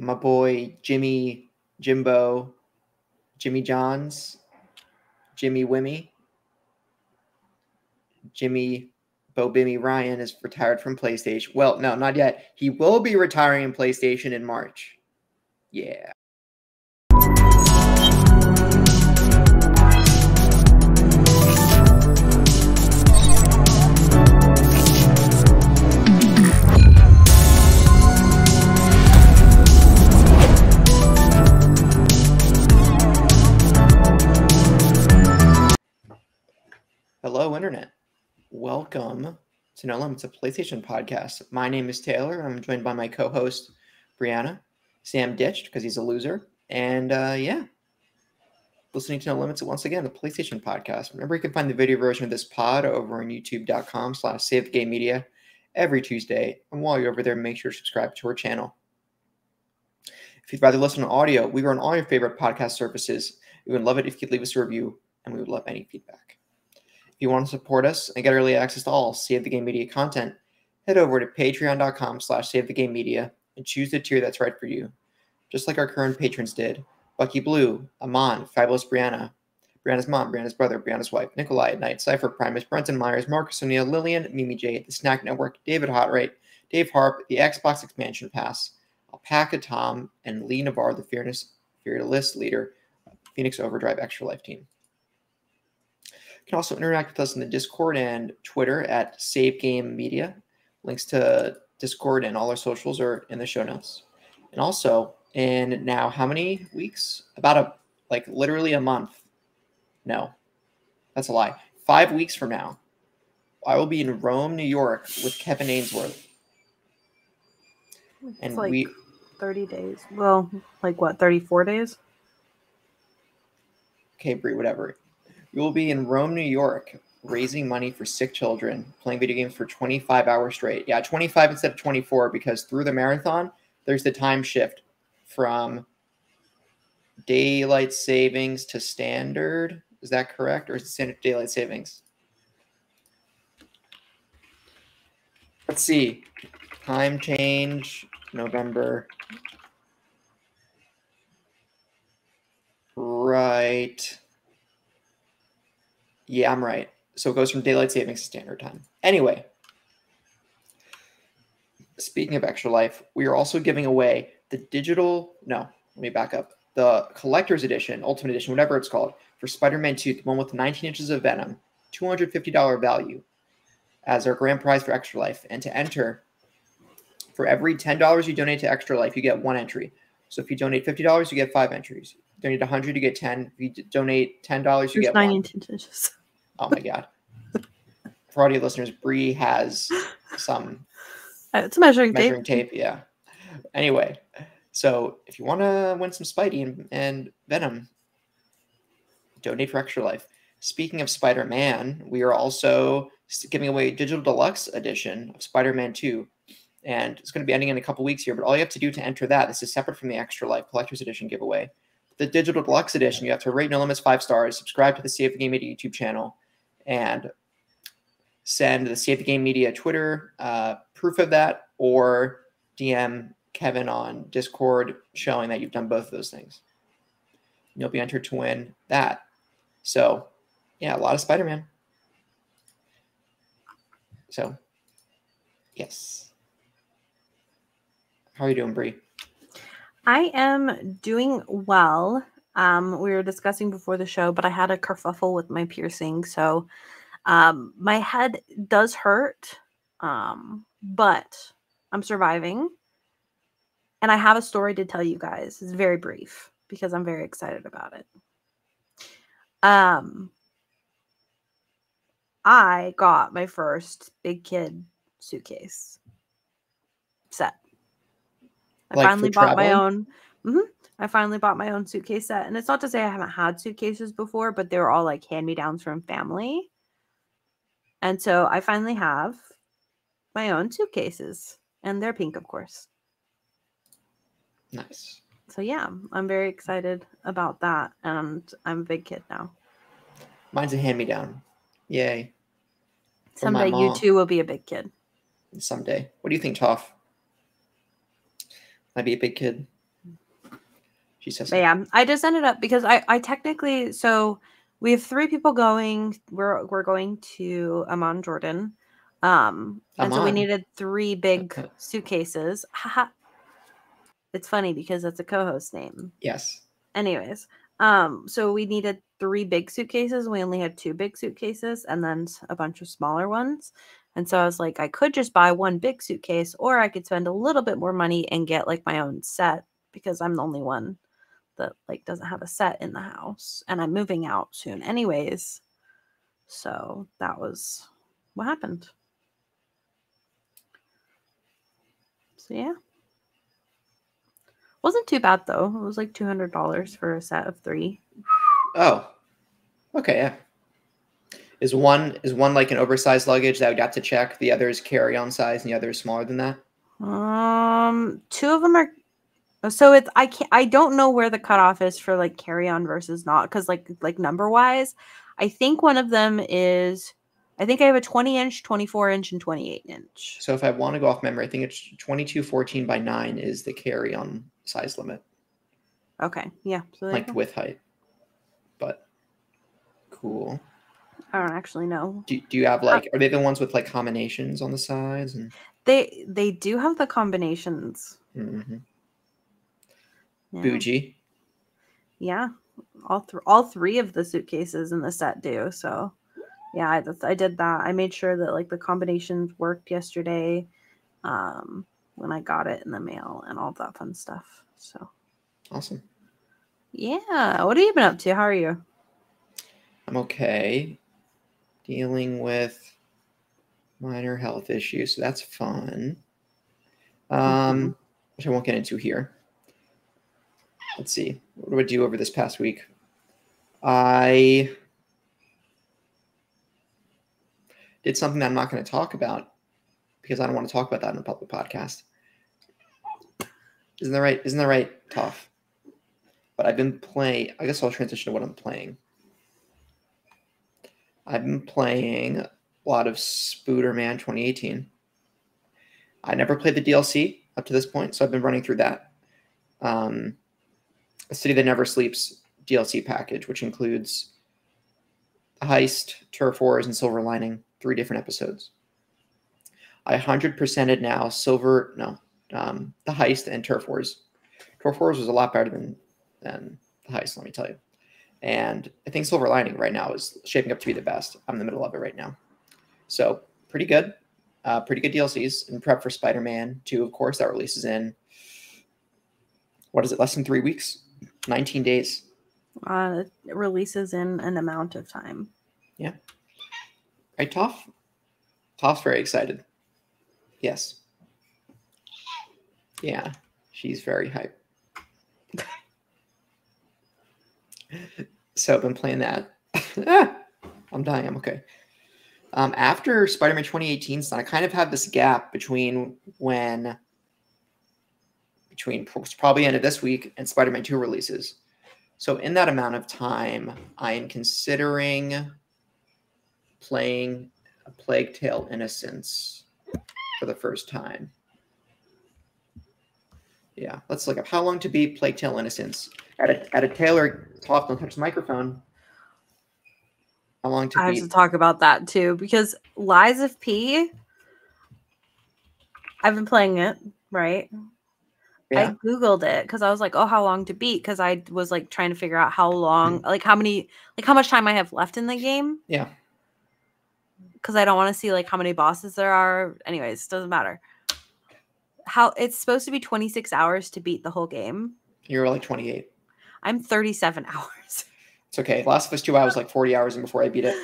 my boy Jimbo, Jimmy Johns, Jimmy Wimmy, Jimmy Bobimmy Ryan is retired from PlayStation. Well, no, not yet. He will be retiring in PlayStation in March. Yeah. Hello, Internet. Welcome to No Limits, a PlayStation podcast. My name is Taylor. I'm joined by my co-host, Brianna. Sam ditched because he's a loser. And listening to No Limits once again, the PlayStation podcast. Remember, you can find the video version of this pod over on youtube.com/SaveTheGameMedia every Tuesday. And while you're over there, make sure to subscribe to our channel. If you'd rather listen to audio, we are on all your favorite podcast services. We would love it if you could leave us a review, and we would love any feedback. If you want to support us and get early access to all Save the Game Media content, head over to patreon.com/SaveTheGameMedia and choose the tier that's right for you. Just like our current patrons did: Bucky Blue, Amon, Fabulous Brianna, Brianna's mom, Brianna's brother, Brianna's wife, Nikolai, Knight, Cypher, Primus, Brenton Myers, Marcus O'Neill, Lillian, Mimi J, The Snack Network, David Hotright, Dave Harp, the Xbox Expansion Pass, Alpaca Tom, and Lee Navarre, the fearless leader of Phoenix Overdrive Extra Life team. You can also interact with us in the Discord and Twitter at Save Game Media. Links to Discord and all our socials are in the show notes. And also, in now how many weeks? Literally a month. No, that's a lie. 5 weeks from now, I will be in Rome, New York with Kevin Ainsworth. And it's 30 days. Well, 34 days? Okay, Bree, whatever. We will be in Rome, New York, raising money for sick children, playing video games for 25 hours straight. Yeah, 25 instead of 24, because through the marathon, there's the time shift from daylight savings to standard. Is that correct? Or is it standard daylight savings? Let's see. Time change, November. Right. Yeah, I'm right. So it goes from daylight savings to standard time. Anyway, speaking of Extra Life, we are also giving away the the collector's edition, ultimate edition, whatever it's called, for Spider-Man 2, the one with 19 inches of Venom, $250 value as our grand prize for Extra Life. And to enter, for every $10 you donate to Extra Life, you get one entry. So if you donate $50, you get 5 entries. If you donate $100, you get 10. If you donate $10, you get 1. 19 inches. Oh my God. For audio listeners, Bree has some it's a measuring tape. Yeah. Anyway, so if you want to win some Spidey and Venom, donate for Extra Life. Speaking of Spider-Man, we are also giving away a digital deluxe edition of Spider-Man 2. And it's going to be ending in a couple weeks here, but all you have to do to enter that, this is separate from the Extra Life Collector's Edition giveaway. The digital deluxe edition, you have to rate No Limits 5 stars, subscribe to the Save the Game Media YouTube channel, and send the Save the Game Media Twitter proof of that, or DM Kevin on Discord showing that you've done both of those things. You'll be entered to win that. So, yeah, a lot of Spider-Man. So, yes. How are you doing, Bree? I am doing well. We were discussing before the show, but I had a kerfuffle with my piercing, so my head does hurt, but I'm surviving. And I have a story to tell you guys. It's very brief because I'm very excited about it. I got my first big kid suitcase set. I finally bought my own. I finally bought my own suitcase set. And it's not to say I haven't had suitcases before, but they were all like hand-me-downs from family. And so I finally have my own suitcases. And they're pink, of course. Nice. So yeah, I'm very excited about that. And I'm a big kid now. Mine's a hand-me-down. Yay. Someday you too will be a big kid. Someday. What do you think, Toph? Might be a big kid. She says. But yeah, I just ended up because I technically we have 3 people going. We're going to Amman, Jordan. And so we needed 3 big suitcases. Haha. It's funny because that's a co-host name. Yes. Anyways, so we needed 3 big suitcases. We only had 2 big suitcases and then a bunch of smaller ones. And so I was like, I could just buy 1 big suitcase, or I could spend a little bit more money and get like my own set because I'm the only one that like doesn't have a set in the house, and I'm moving out soon anyways. So that was what happened. So yeah. Wasn't too bad though. It was like $200 for a set of 3. Oh. Okay, yeah. Is one like an oversized luggage that I would have to check? The other is carry-on size and the other is smaller than that? 2 of them are so it's I don't know where the cutoff is for like carry-on versus not, because like number wise, I think one of them is I think I have a 20-inch, 24-inch, and 28-inch. So if I want to go off memory, I think it's 2214 by 9 is the carry-on size limit. Okay, yeah. So like with height. But cool. I don't actually know. Do you have like are they the ones with like combinations on the sides? And they do have the combinations. Mm-hmm. Yeah. Bougie. Yeah, all 3 of the suitcases in the set do. So yeah, I did that. I made sure that like the combinations worked yesterday when I got it in the mail and all that fun stuff. So awesome. Yeah, what have you been up to? How are you? I'm okay. Dealing with minor health issues, so that's fun. Which I won't get into here. Let's see. What did I do over this past week? I did something that I'm not going to talk about because I don't want to talk about that in a public podcast. Isn't that right? Isn't that right, Toph? But I've been playing. I guess I'll transition to what I'm playing. I've been playing a lot of Spooderman 2018. I never played the DLC up to this point, so I've been running through that. A City That Never Sleeps DLC package, which includes The Heist, Turf Wars, and Silver Lining, 3 different episodes. I 100%ed now The Heist and Turf Wars. Turf Wars was a lot better than The Heist, let me tell you. And I think Silver Lining right now is shaping up to be the best. I'm in the middle of it right now. So pretty good. Pretty good DLCs in prep for Spider-Man 2, of course. That releases in, what is it, less than 3 weeks? 19 days. It releases in an amount of time. Yeah. Right, Toph? Toph's very excited. Yes. Yeah, she's very hyped. So I've been playing that. I'm dying. I'm okay. After Spider-Man 2018, so I kind of have this gap between probably end of this week and Spider-Man 2 releases. So in that amount of time, I am considering playing A Plague Tale: Innocence for the first time. Yeah, let's look up how long to beat Plague Tale: Innocence at a Taylor. Toph, don't touch the microphone. How long to beat? I have to talk about that too because Lies of P. I've been playing it, right? Yeah. I Googled it because I was like, oh, how long to beat? Because I was like trying to figure out how long, like how much time I have left in the game. Yeah. Because I don't want to see like how many bosses there are. Anyways, doesn't matter. How it's supposed to be 26 hours to beat the whole game. You're like 28. I'm 37 hours. It's okay. Last of Us 2, I was like 40 hours in before I beat it.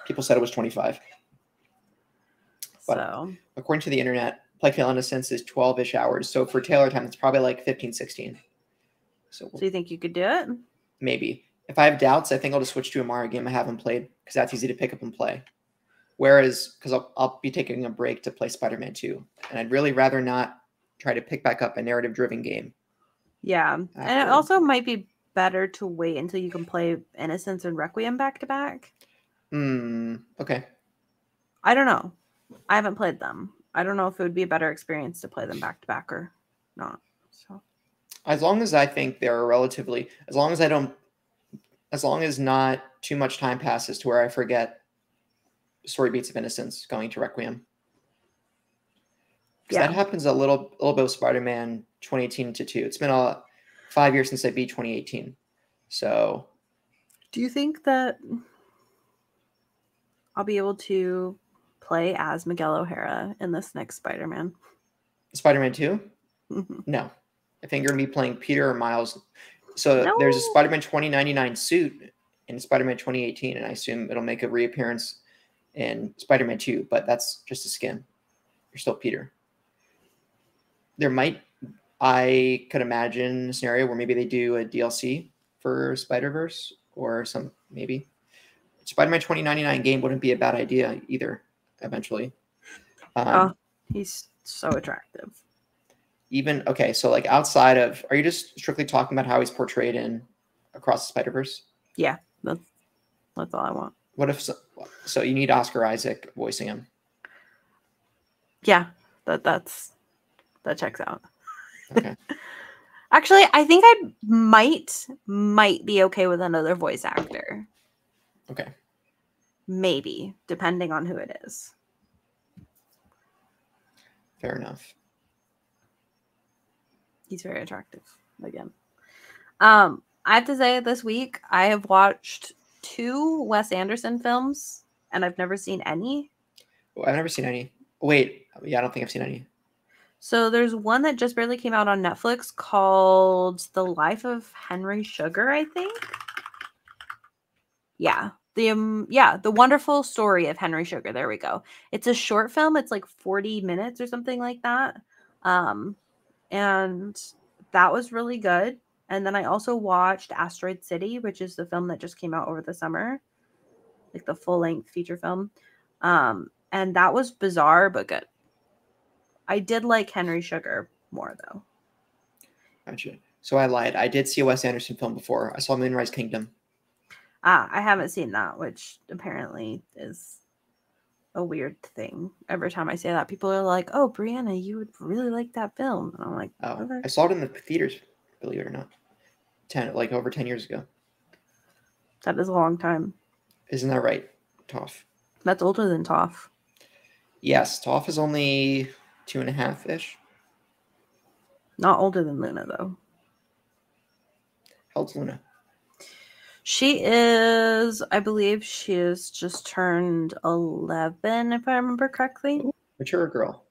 People said it was 25. But so, according to the internet, Plague Tale: Innocence is 12-ish hours. So for Taylor time, it's probably like 15, 16. So you think you could do it? Maybe. If I have doubts, I think I'll just switch to a Mario game I haven't played because that's easy to pick up and play. Whereas, because I'll be taking a break to play Spider-Man 2. And I'd really rather not try to pick back up a narrative-driven game. Yeah. And it also might be better to wait until you can play Innocence and Requiem back-to-back. Okay. I don't know. I haven't played them. I don't know if it would be a better experience to play them back-to-back or not. So As long as I think they're relatively, as long as not too much time passes to where I forget Story Beats of Innocence going to Requiem. Because that happens a little bit with Spider-Man 2018 to 2. It's been 5 years since I beat 2018. So, do you think that I'll be able to play as Miguel O'Hara in this next Spider-Man? Spider-Man 2? Mm-hmm. No. I think you're going to be playing Peter or Miles. So there's a Spider-Man 2099 suit in Spider-Man 2018, and I assume it'll make a reappearance in Spider-Man 2, but that's just a skin. You're still Peter. I could imagine a scenario where maybe they do a DLC for Spider-Verse or maybe. Spider-Man 2099 game wouldn't be a bad idea either, eventually. He's so attractive. So like outside of, are you just strictly talking about how he's portrayed in Across the Spider-Verse? Yeah, that's all I want. What if, so you need Oscar Isaac voicing him? Yeah, that checks out. Okay. Actually, I think I might be okay with another voice actor. Okay. Maybe, depending on who it is. Fair enough. He's very attractive again. I have to say this week I have watched 2 Wes Anderson films and I've never seen any. Oh, I've never seen any. Wait, yeah, I don't think I've seen any. So there's one that just barely came out on Netflix called The Life of Henry Sugar, I think. Yeah. The Wonderful Story of Henry Sugar. There we go. It's a short film. It's like 40 minutes or something like that. And that was really good. And then I also watched Asteroid City, which is the film that just came out over the summer, like the full-length feature film. And that was bizarre but good. I did like Henry Sugar more though. Gotcha. So I lied. I did see a Wes Anderson film before. I saw Moonrise Kingdom. I haven't seen that, which apparently is a weird thing. Every time I say that, people are like, "Oh, Brianna, you would really like that film." And I'm like, "Oh, okay. I saw it in the theaters, believe it or not, over 10 years ago." That is a long time. Isn't that right, Toph? That's older than Toph. Yes, Toph is only 2.5-ish. Not older than Luna, though. How old's Luna? She is, I believe she is just turned 11, if I remember correctly. Ooh, mature girl.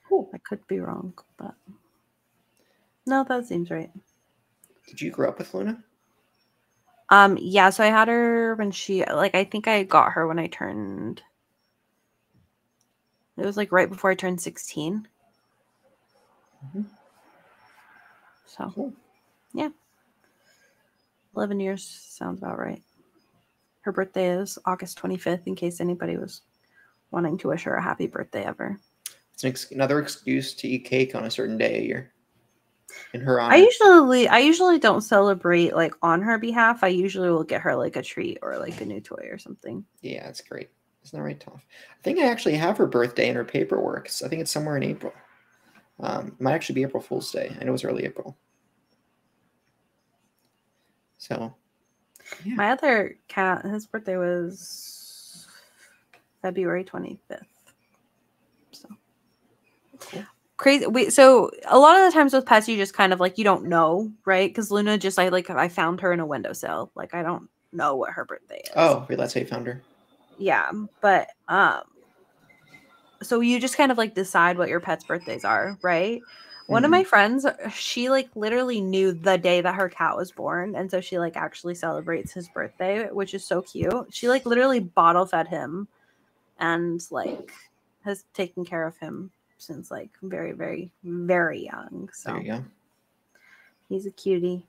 Cool. I could be wrong, but no, that seems right. Did you grow up with Luna? Yeah, so I had her when I think I got her when I turned, it was like right before I turned 16. Mm-hmm. So, cool. Yeah. 11 years sounds about right. Her birthday is August 25th, in case anybody was wanting to wish her a happy birthday ever. It's another excuse to eat cake on a certain day a year. In her honor. I usually don't celebrate like on her behalf. I usually will get her like a treat or like a new toy or something. Yeah, that's great. Isn't that right, Toph? I think I actually have her birthday in her paperwork. I think it's somewhere in April. It might actually be April Fool's Day. I know it was early April. So, yeah. My other cat, his birthday was February 25th. So crazy. So a lot of the times with pets, you just kind of like, you don't know, right? Because Luna just I found her in a windowsill. Like I don't know what her birthday is. Oh, wait, that's how you found her. Yeah, but so you just kind of like decide what your pet's birthdays are, right? One of my friends, she like literally knew the day that her cat was born, and so she like actually celebrates his birthday, which is so cute. She like literally bottle fed him and like has taken care of him since like very, very, very young. So there you go. He's a cutie.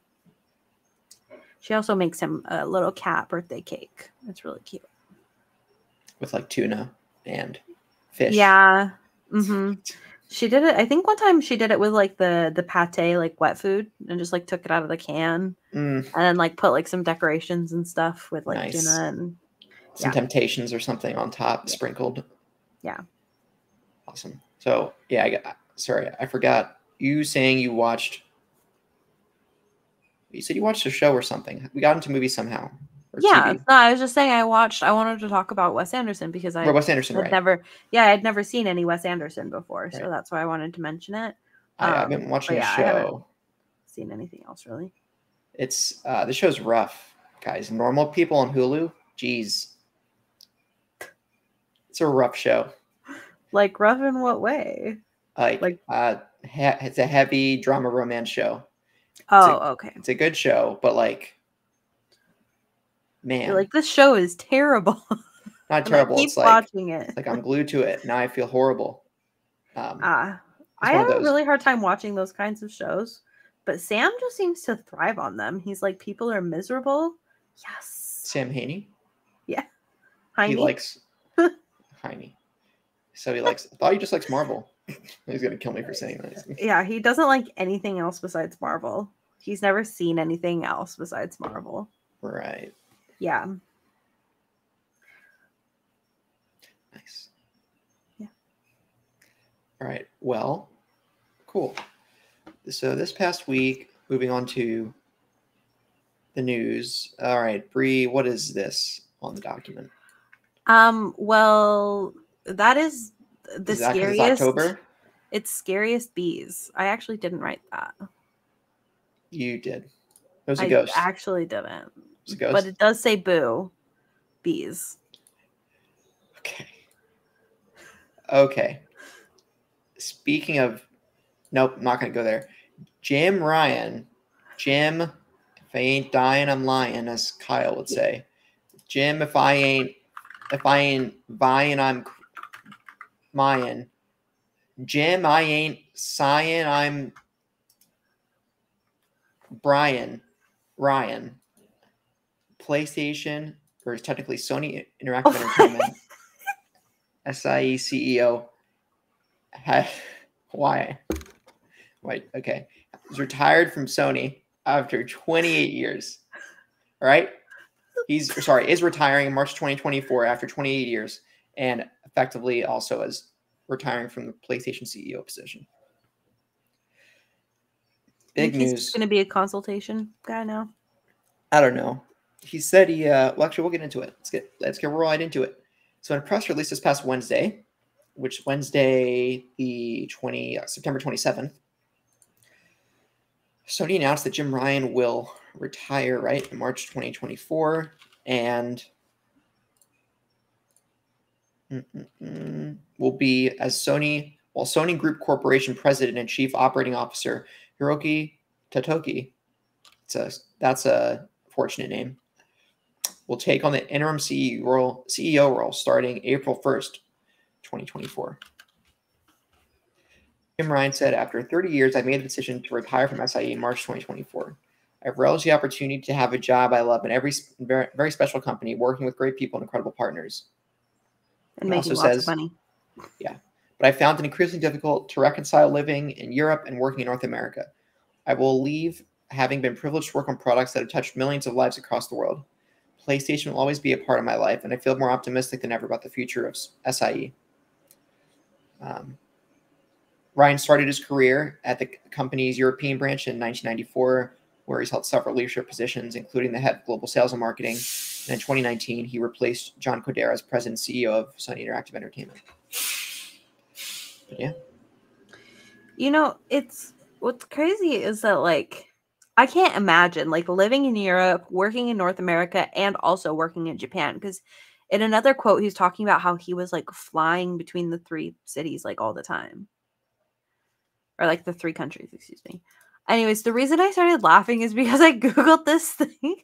She also makes him a little cat birthday cake. It's really cute. With like tuna and fish. Yeah. Mm-hmm. She did it. I think one time she did it with like the pate, like wet food, and just like took it out of the can and then like put like some decorations and stuff with like tuna and some Temptations or something on top sprinkled. Yeah. Awesome. So yeah, sorry, I forgot. You saying you watched. You said you watched a show or something. We got into movies somehow. Or Yeah, TV. no, I was just saying I wanted to talk about Wes Anderson because Wes Anderson, right? I'd never seen any Wes Anderson before, Right. so that's why I wanted to mention it. I've been watching a show. I haven't seen anything else really. It's the show's rough, guys. Normal People on Hulu. Jeez, it's a rough show. Like rough in what way? It's a heavy drama romance show. Okay. It's a good show, but like, man, you're like, this show is terrible. Not terrible. It's like watching it. It's like I'm glued to it. Now I feel horrible. I have a really hard time watching those kinds of shows, but Sam just seems to thrive on them. He's like, people are miserable. Yes. Sam Haney? Yeah. He likes Heine. So he likes, I thought he just likes Marvel. He's going to kill me for saying that. Yeah, he doesn't like anything else besides Marvel. He's never seen anything else besides Marvel. Right. Yeah. Nice. Yeah. All right. Well, cool. So this past week, moving on to the news. All right, Bree, what is this on the document? Well, that is the scariest. It's October? It's Scariest Bees. I actually didn't write that. You did. It was a ghost. I actually didn't. It was a ghost. But it does say boo. Bees. Okay. Speaking of, nope, I'm not going to go there. Jim, if I ain't dying, I'm lying, as Kyle would say. Jim, if I ain't vying, I'm Mayan. Jim, I ain't sighing, I'm Ryan. PlayStation, or technically Sony Interactive Entertainment, SIE CEO. Why? Wait, okay. He's retired from Sony after 28 years. All right? Is retiring in March 2024 after 28 years, and effectively also is retiring from the PlayStation CEO position. Big news. He's going to be a consultation guy now. I don't know. He said well, actually, we'll get into it. Let's get right into it. So in a press release this past Wednesday, which Wednesday, September 27th, Sony announced that Jim Ryan will retire, right, in March 2024, and will be as Sony Group Corporation President and Chief Operating Officer Hiroki Titoki. That's a fortunate name. Will take on the interim CEO role starting April 1st, 2024. Jim Ryan said, after 30 years, I made the decision to retire from SIE in March 2024. I've relished the opportunity to have a job I love in every very, very special company, working with great people and incredible partners. And making lots of money. Yeah. But I found it increasingly difficult to reconcile living in Europe and working in North America. I will leave having been privileged to work on products that have touched millions of lives across the world. PlayStation will always be a part of my life, and I feel more optimistic than ever about the future of SIE. Ryan started his career at the company's European branch in 1994, where he's held several leadership positions, including the head of global sales and marketing. And in 2019, he replaced John Codera as president and CEO of Sony Interactive Entertainment. But yeah. You know, what's crazy is that, like, I can't imagine, like, living in Europe, working in North America, and also working in Japan. Because in another quote, he's talking about how he was, like, flying between the three cities, like, all the time. Or, like, the three countries, excuse me. Anyways, the reason I started laughing is because I Googled this thing.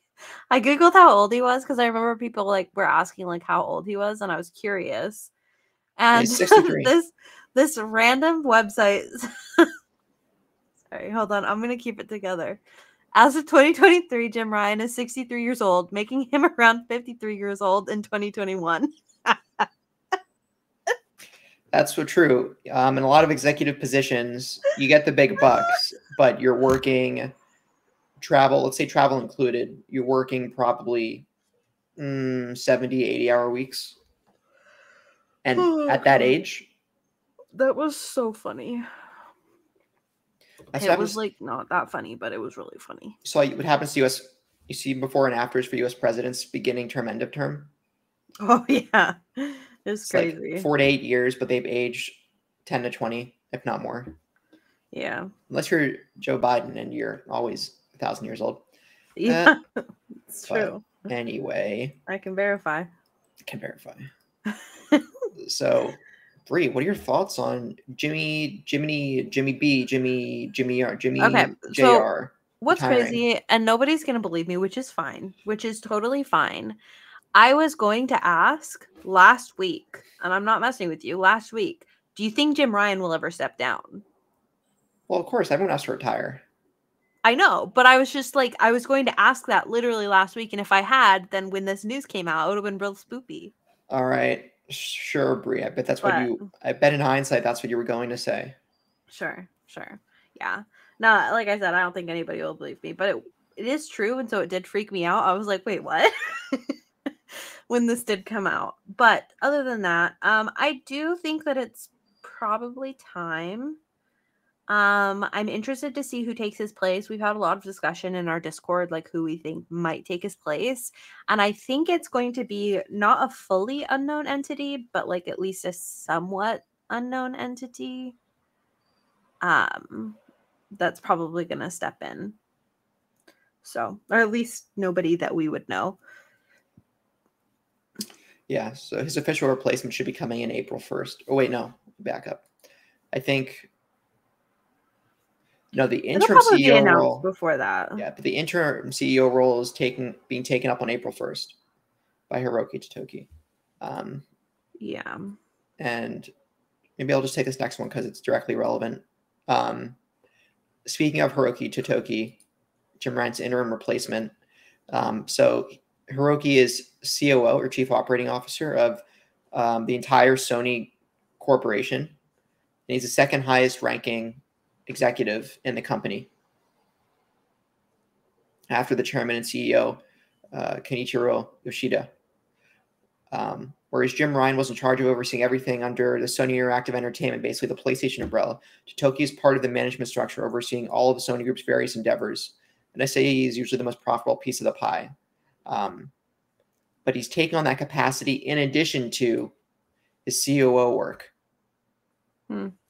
I Googled how old he was because I remember people, like, were asking, like, how old he was, and I was curious. And he's 63. this random website... Sorry, hold on. I'm going to keep it together. As of 2023, Jim Ryan is 63 years old, making him around 53 years old in 2021. That's so true. In a lot of executive positions, you get the big bucks, but you're working travel, let's say travel included, you're working probably 70, 80-hour weeks. And at that age, That was so funny. It was like not that funny, but it was really funny. So what happens to U.S. You see before and afters for U.S. presidents, beginning term, end of term. Oh yeah, it's crazy. Like 4 to 8 years, but they've aged 10 to 20, if not more. Yeah. Unless you're Joe Biden and you're always 1,000 years old. Yeah, it's true. Anyway, I can verify. So, Bree, what are your thoughts on Jimmy B, Jimmy Okay, JR? so what's retiring? crazy, and nobody's going to believe me, which is fine, which is totally fine. I was going to ask last week, and I'm not messing with you, last week, do you think Jim Ryan will ever step down? Well, of course, everyone has to retire. I know, but I was just like, I was going to ask that literally last week, and if I had, then when this news came out, it would have been real spoopy. All right. Sure, Bree. I bet in hindsight, that's what you were going to say. Sure. Yeah. No, like I said, I don't think anybody will believe me, but it is true, and so it did freak me out. I was like, wait, what? When this did come out. But other than that, I do think that it's probably time. I'm interested to see who takes his place. We've had a lot of discussion in our Discord, like who we think might take his place. And I think it's going to be not a fully unknown entity, but like at least a somewhat unknown entity. That's probably going to step in. So, or at least nobody that we would know. Yeah, so his official replacement should be coming in April 1st. Oh, wait, no. Back up. I think... No, the interim CEO role... before that. Yeah, but the interim CEO role is being taken up on April 1st by Hiroki Titoki. Yeah. And maybe I'll just take this next one because it's directly relevant. Speaking of Hiroki Titoki, Jim Ryan's interim replacement. So Hiroki is COO or Chief Operating Officer of the entire Sony corporation. And he's the second highest ranking executive in the company after the chairman and CEO, Kenichiro Yoshida. Whereas Jim Ryan was in charge of overseeing everything under the Sony Interactive Entertainment, basically the PlayStation umbrella. Titoki is part of the management structure overseeing all of the Sony Group's various endeavors. And I say he's usually the most profitable piece of the pie. But he's taking on that capacity in addition to his COO work.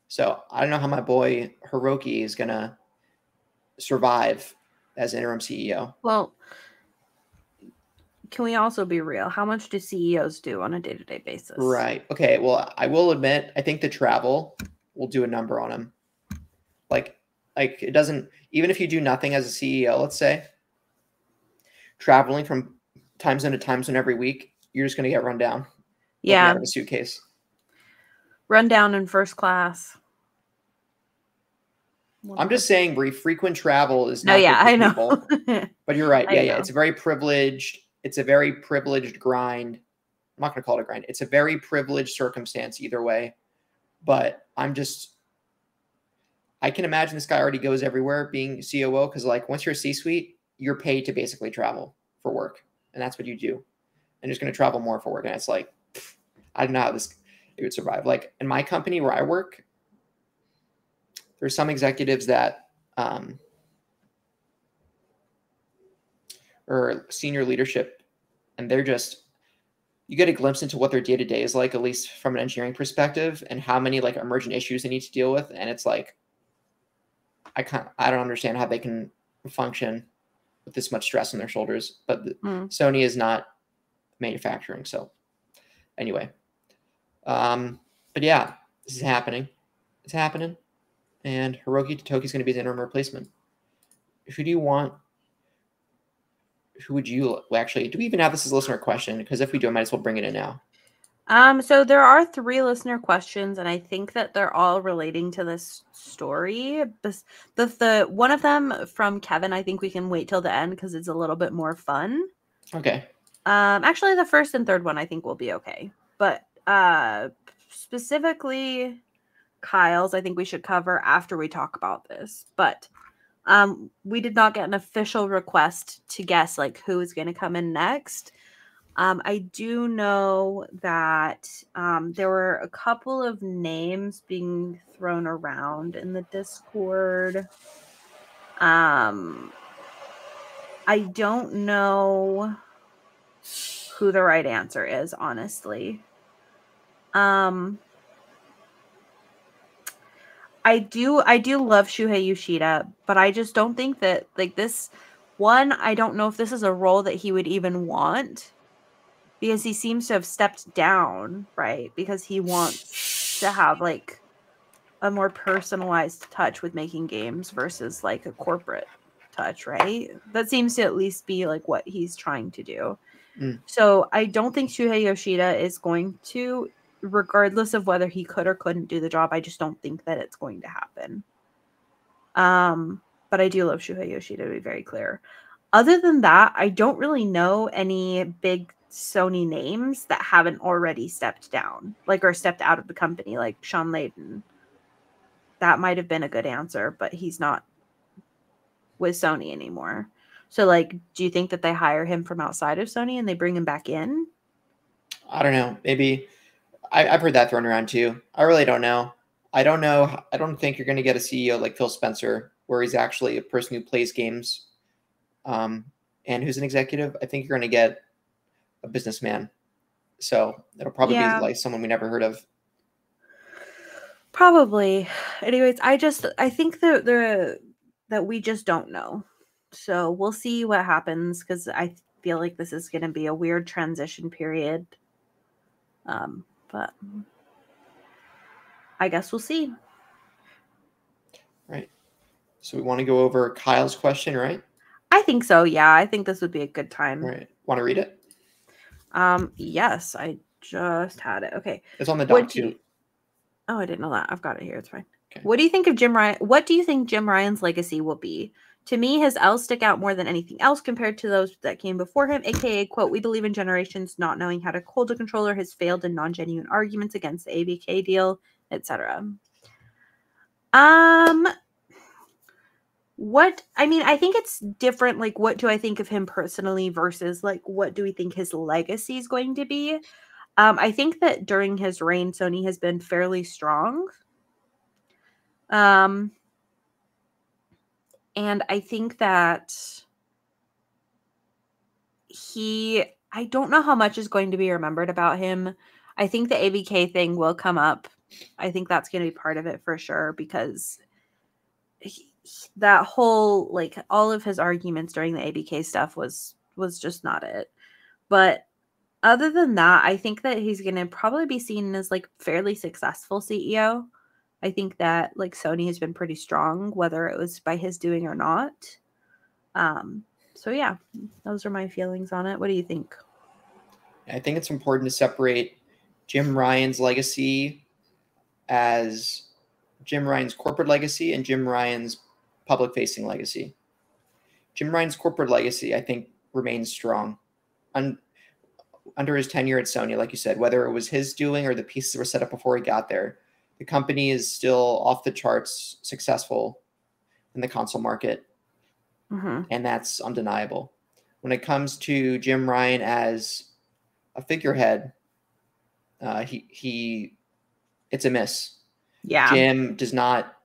So I don't know how my boy Hiroki is going to survive as interim CEO. Well, can we also be real? How much do CEOs do on a day-to-day basis? Right. Okay. Well, I will admit, I think the travel will do a number on him. Like it doesn't, even if you do nothing as a CEO, let's say, traveling from time zone to time zone every week, you're just going to get run down. Yeah. Out of a suitcase. Run down in first class. I'm just saying, Bree, frequent travel is not good for I know. People. But you're right. Yeah. It's a very privileged grind. I'm not going to call it a grind. It's a very privileged circumstance either way. But I can imagine this guy already goes everywhere being COO because, like, once you're a C-suite, you're paid to basically travel for work. And that's what you do. And you're just going to travel more for work. And it's like, I don't know how it would survive. Like, in my company where I work, there's some executives that or senior leadership, and they're just, you get a glimpse into what their day-to-day is like, at least from an engineering perspective, and how many like emergent issues they need to deal with. And it's like, I don't understand how they can function with this much stress on their shoulders. But Sony is not manufacturing. So anyway, but yeah, this is happening. It's happening. And Hiroki Titoki is going to be the interim replacement. Who would you actually, do we even have this as a listener question? Because if we do, I might as well bring it in now. So there are 3 listener questions, and I think that they're all relating to this story. The one of them from Kevin, I think we can wait till the end because it's a little bit more fun. Okay. Actually, the first and third one I think will be okay, but specifically Kyle's, I think we should cover after we talk about this. But we did not get an official request to guess like who is going to come in next. I do know that there were a couple of names being thrown around in the Discord. I don't know who the right answer is, honestly. I do love Shuhei Yoshida, but I just don't think that like this one, I don't know if this is a role that he would even want, because he seems to have stepped down, right? Because he wants to have like a more personalized touch with making games versus like a corporate touch, right? That seems to at least be like what he's trying to do. So I don't think Shuhei Yoshida is going to, regardless of whether he could or couldn't do the job. I just don't think that it's going to happen. But I do love Shuhei Yoshida, to be very clear. Other than that, I don't really know any big Sony names that haven't already stepped down, like, or stepped out of the company, like Sean Layden. That might have been a good answer, but he's not with Sony anymore. So, like, do you think that they hire him from outside of Sony and they bring him back in? I don't know. Maybe. I've heard that thrown around too. I really don't know. I don't know. I don't think you're going to get a CEO like Phil Spencer, where he's actually a person who plays games, and who's an executive. I think you're going to get a businessman. So it'll probably be like someone we never heard of. Probably. Anyways, I think that we just don't know. So we'll see what happens, because I feel like this is going to be a weird transition period. But I guess we'll see. Right. So we want to go over Kyle's question, right? I think so. Yeah, I think this would be a good time. Right. Want to read it? Yes, I just had it. Okay. It's on the doc too. Oh, I didn't know that. I've got it here. It's fine. Okay. What do you think of Jim Ryan? What do you think Jim Ryan's legacy will be? To me, his L's stick out more than anything else compared to those that came before him, aka, quote, "We believe in generations not knowing how to hold a controller has failed in non-genuine arguments against the ABK deal, etc." What, I mean, I think it's different. Like, what do I think of him personally versus, like, what do we think his legacy is going to be? I think that during his reign, Sony has been fairly strong. And I think that I don't know how much is going to be remembered about him. I think the ABK thing will come up. I think that's going to be part of it for sure, because that whole, like, all of his arguments during the ABK stuff was just not it. But other than that, I think that he's going to probably be seen as, like, fairly successful CEO. I think that, like, Sony has been pretty strong, whether it was by his doing or not. So yeah, those are my feelings on it. What do you think? I think it's important to separate Jim Ryan's legacy as Jim Ryan's corporate legacy and Jim Ryan's public-facing legacy. Jim Ryan's corporate legacy, I think, remains strong. Under his tenure at Sony, like you said, whether it was his doing or the pieces that were set up before he got there, the company is still off the charts successful in the console market. And that's undeniable. When it comes to Jim Ryan as a figurehead, it's a miss. Yeah. Jim does not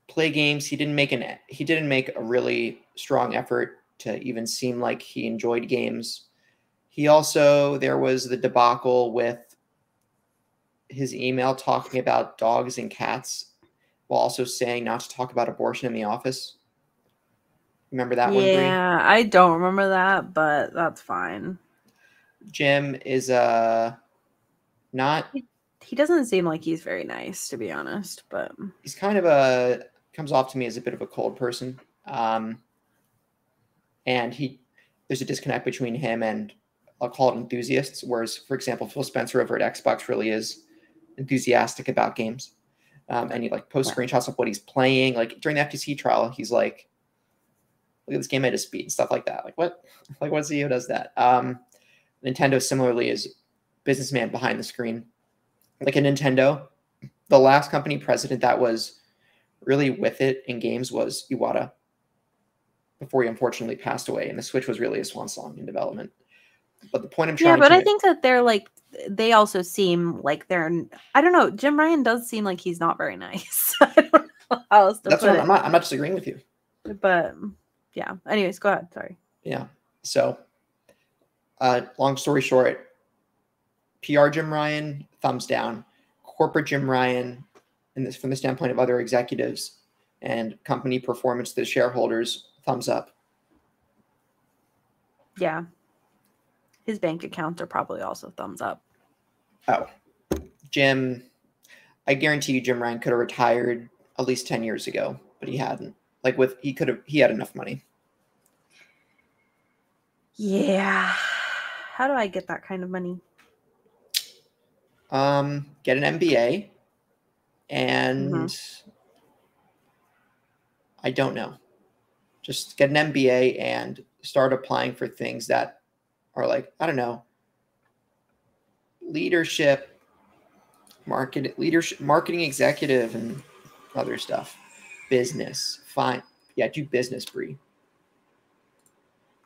play games. He didn't make a really strong effort to even seem like he enjoyed games. There was the debacle with his email talking about dogs and cats while also saying not to talk about abortion in the office. Remember that one, Bree? Yeah, I don't remember that, but that's fine. Jim is not... He doesn't seem like he's very nice, to be honest, but... He's kind of comes off to me as a bit of a cold person. And there's a disconnect between him and, I'll call it, enthusiasts, whereas, for example, Phil Spencer over at Xbox really is enthusiastic about games. And he, like, posts screenshots of what he's playing. Like, during the FTC trial, he's like, look at this game at his speed and stuff like that. Like, what? Like, what CEO does that? Nintendo similarly is businessman behind the screen. Like, at Nintendo, the last company president that was really with it in games was Iwata, before he unfortunately passed away. And the Switch was really a swan song in development. But the point I'm trying to... Yeah, but I think that they're like, they also seem like they're, I don't know, Jim Ryan does seem like he's not very nice. I don't know how else to That's put what it. I'm not disagreeing with you. But yeah, anyways, go ahead. Sorry. Yeah. So, long story short, PR Jim Ryan, thumbs down. Corporate Jim Ryan, from the standpoint of other executives and company performance to the shareholders, thumbs up. Yeah. His bank accounts are probably also thumbs up. Oh, Jim, I guarantee you Jim Ryan could have retired at least 10 years ago, but he hadn't. He had enough money. Yeah. How do I get that kind of money? Get an MBA, and I don't know. Just get an MBA and start applying for things that are like, I don't know, leadership, marketing executive, and other stuff. Business, fine. Yeah, do business, Bree.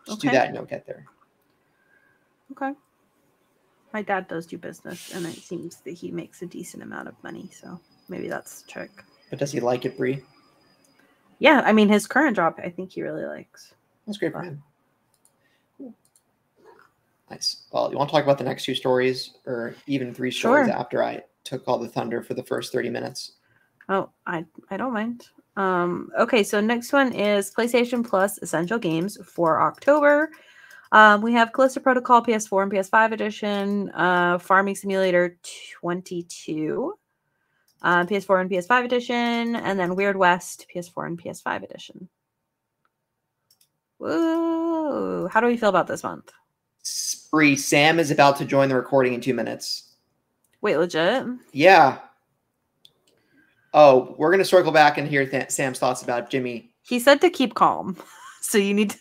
Just do that and you'll get there. Okay. My dad does do business, and it seems that he makes a decent amount of money, so maybe that's the trick. But does he like it, Bree? Yeah, I mean, his current job, I think he really likes. That's great for him. Nice. Well, you want to talk about the next 2 stories, or even 3 stories after I took all the thunder for the first 30 minutes? Oh, I don't mind. Okay, so next one is PlayStation Plus Essential Games for October. We have Callisto Protocol PS4 and PS5 edition, Farming Simulator 22, PS4 and PS5 edition, and then Weird West PS4 and PS5 edition. Whoa! How do we feel about this month? Bree, Sam is about to join the recording in 2 minutes. Wait, legit? Yeah. Oh, we're going to circle back and hear Sam's thoughts about Jimmy. He said to keep calm, so you need to...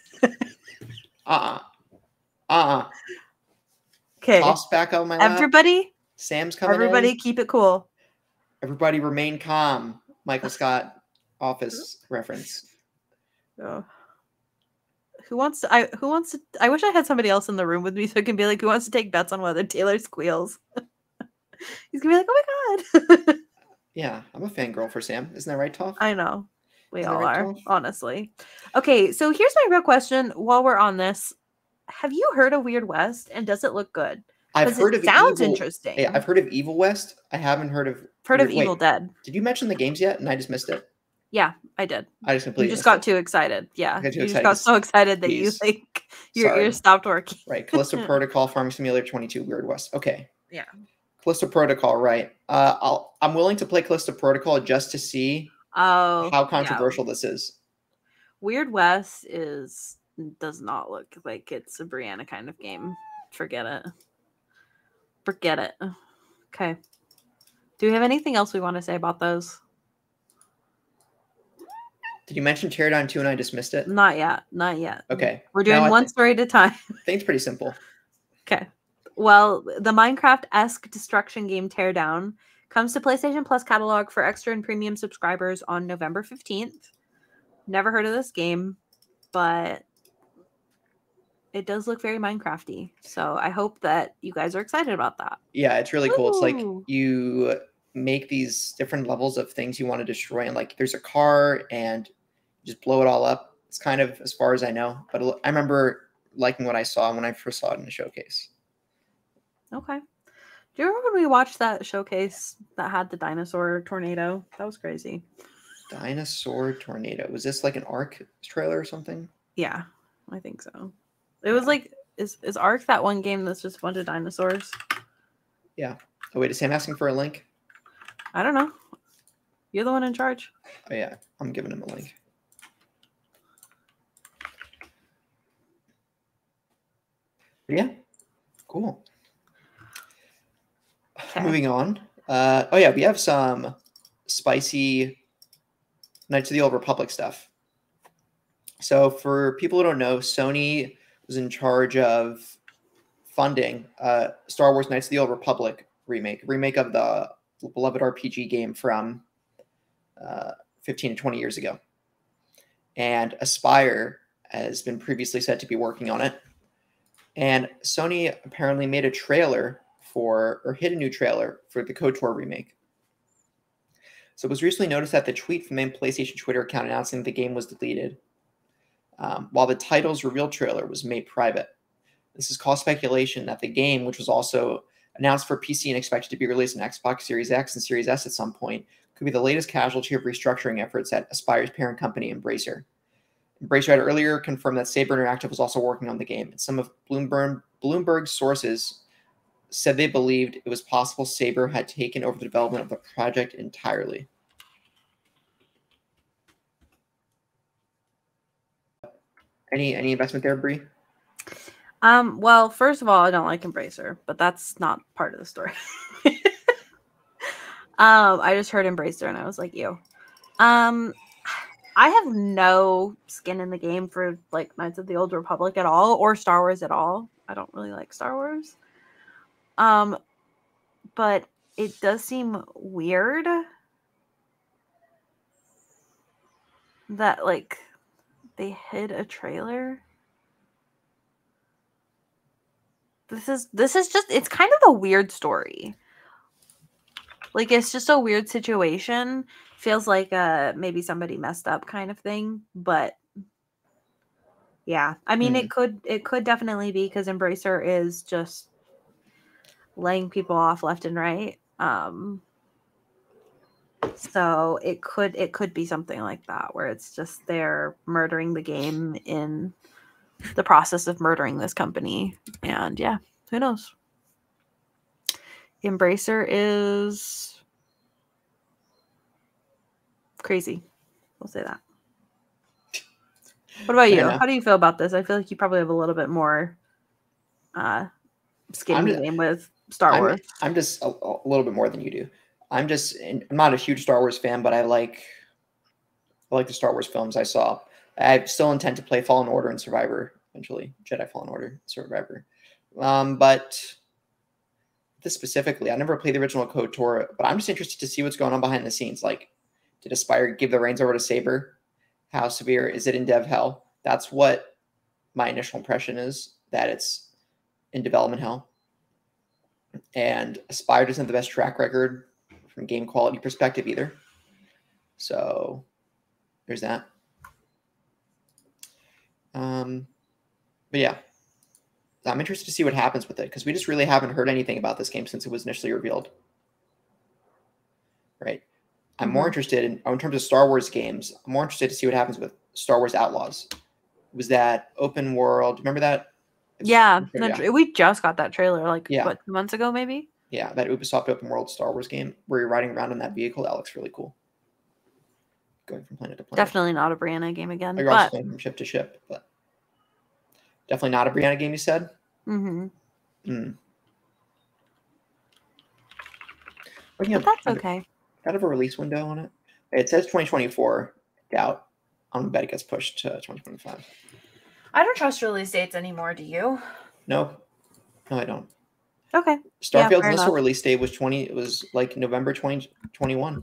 Okay. Toss back on my lap. Everybody? Sam's coming Everybody in. keep it cool. Everybody remain calm. Michael Scott Office reference. Oh. Who wants to I wish I had somebody else in the room with me so I can be like, who wants to take bets on whether Taylor squeals? He's gonna be like, oh my god. Yeah, I'm a fangirl for Sam. Isn't that right, Toph? I know. We all are, honestly. Okay, so here's my real question while we're on this. Have you heard of Weird West, and does it look good? I've heard of sounds interesting. Yeah, I've heard of Evil West. I haven't heard of Evil Dead. Did you mention the games yet? And I just missed it. Yeah, I did. I just completely. You just got too excited. Yeah, you just got so excited that you like your ears stopped working. Right, Callisto Protocol, Farming Simulator 22, Weird West. Okay. Yeah. Callisto Protocol, right? I'm willing to play Callisto Protocol just to see how controversial this is. Weird West does not look like it's a Brianna kind of game. Forget it. Okay. Do we have anything else we want to say about those? Did you mention Teardown 2 and I just missed it? Not yet. Okay. We're doing one story at a time. I think it's pretty simple. Okay. Well, the Minecraft-esque destruction game Teardown comes to PlayStation Plus catalog for extra and premium subscribers on November 15th. Never heard of this game, but it does look very Minecraft-y. So I hope that you guys are excited about that. Yeah, it's really cool. It's like you make these different levels of things you want to destroy, and like there's a car and you just blow it all up. It's kind of as far as I know, but I remember liking what I saw when I first saw it in the showcase. Okay. Do you remember when we watched that showcase that had the dinosaur tornado? That was crazy. Dinosaur tornado. Was this like an ARK trailer or something? Yeah, I think so. It was like, is ARK that one game that's just a bunch of dinosaurs? Yeah. Oh, wait, is Sam asking for a link? I don't know. You're the one in charge. Oh, yeah. I'm giving him a link. Yeah. Cool. Okay. Moving on. Oh, yeah. We have some spicy Knights of the Old Republic stuff. So for people who don't know, Sony was in charge of funding Star Wars Knights of the Old Republic remake of the beloved RPG game from 15 to 20 years ago. And Aspire has been previously said to be working on it. And Sony apparently made a trailer or hid a new trailer for the KOTOR remake. So it was recently noticed that the tweet from the main PlayStation Twitter account announcing the game was deleted, while the title's reveal trailer was made private. This has caused speculation that the game, which was also announced for PC and expected to be released on Xbox Series X and Series S at some point, could be the latest casualty of restructuring efforts at Aspire's parent company, Embracer. Embracer had earlier confirmed that Saber Interactive was also working on the game, and some of Bloomberg's sources said they believed it was possible Saber had taken over the development of the project entirely. Any investment there, Bree? Well, first of all, I don't like Embracer, but that's not part of the story. I just heard Embracer and I was like, ew. I have no skin in the game for like Knights of the Old Republic at all, or Star Wars at all. I don't really like Star Wars. But it does seem weird that like they hid a trailer. This is just, it's kind of a weird story. Like, it's just a weird situation. Feels like maybe somebody messed up kind of thing. But yeah, I mean, it could definitely be because Embracer is just laying people off left and right. So it could be something like that, where it's just they're murdering the game in the process of murdering this company. And yeah, who knows? Embracer is crazy. We'll say that. What about you? How do you feel about this? I feel like you probably have a little bit more skin in the game with Star Wars. I'm just a little bit more than you do. I'm not a huge Star Wars fan, but I like the Star Wars films I saw. I still intend to play Fallen Order and Survivor eventually. Jedi Fallen Order, Survivor. But this specifically, I never played the original KOTOR, but I'm just interested to see what's going on behind the scenes. Like, did Aspire give the reins over to Saber? How severe is it in dev hell? That's what my initial impression is, that it's in development hell. And Aspire doesn't have the best track record from game quality perspective either. So there's that. But yeah, I'm interested to see what happens with it, because we just really haven't heard anything about this game since it was initially revealed. Right. I'm more interested in terms of Star Wars games. I'm more interested to see what happens with Star Wars Outlaws. Was that open world? Remember that? Yeah, we just got that trailer like 2 months ago, maybe. Yeah, that Ubisoft open world Star Wars game where you're riding around in that vehicle. That looks really cool. Going from planet to planet. Definitely not a Brianna game again. You're also going from ship to ship, but definitely not a Brianna game. You said. Mm-hmm. But that's okay. Kind of a release window on it. It says 2024. Doubt. I'm gonna bet it gets pushed to 2025. I don't trust release dates anymore. Do you? No, I don't. Okay. Starfield's initial release date was like November 2021.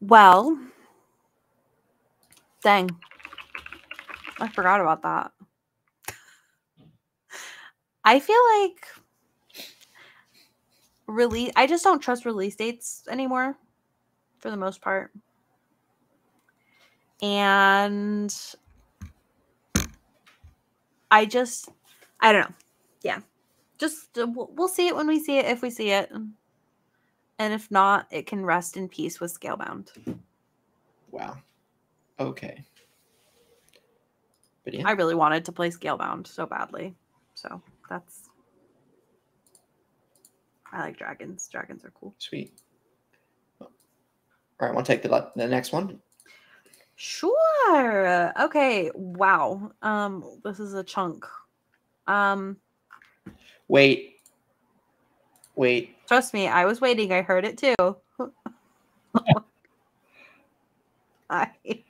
Well, dang. I forgot about that. I feel like I just don't trust release dates anymore for the most part. And I don't know. Yeah. Just we'll see it when we see it, if we see it. And if not, it can rest in peace with Scalebound. Wow. Okay. But yeah. I really wanted to play Scalebound so badly. So that's... I like dragons. Dragons are cool. Sweet. All right, want to take the next one? Sure. Okay. Wow. This is a chunk. Wait. Trust me, I was waiting. I heard it too.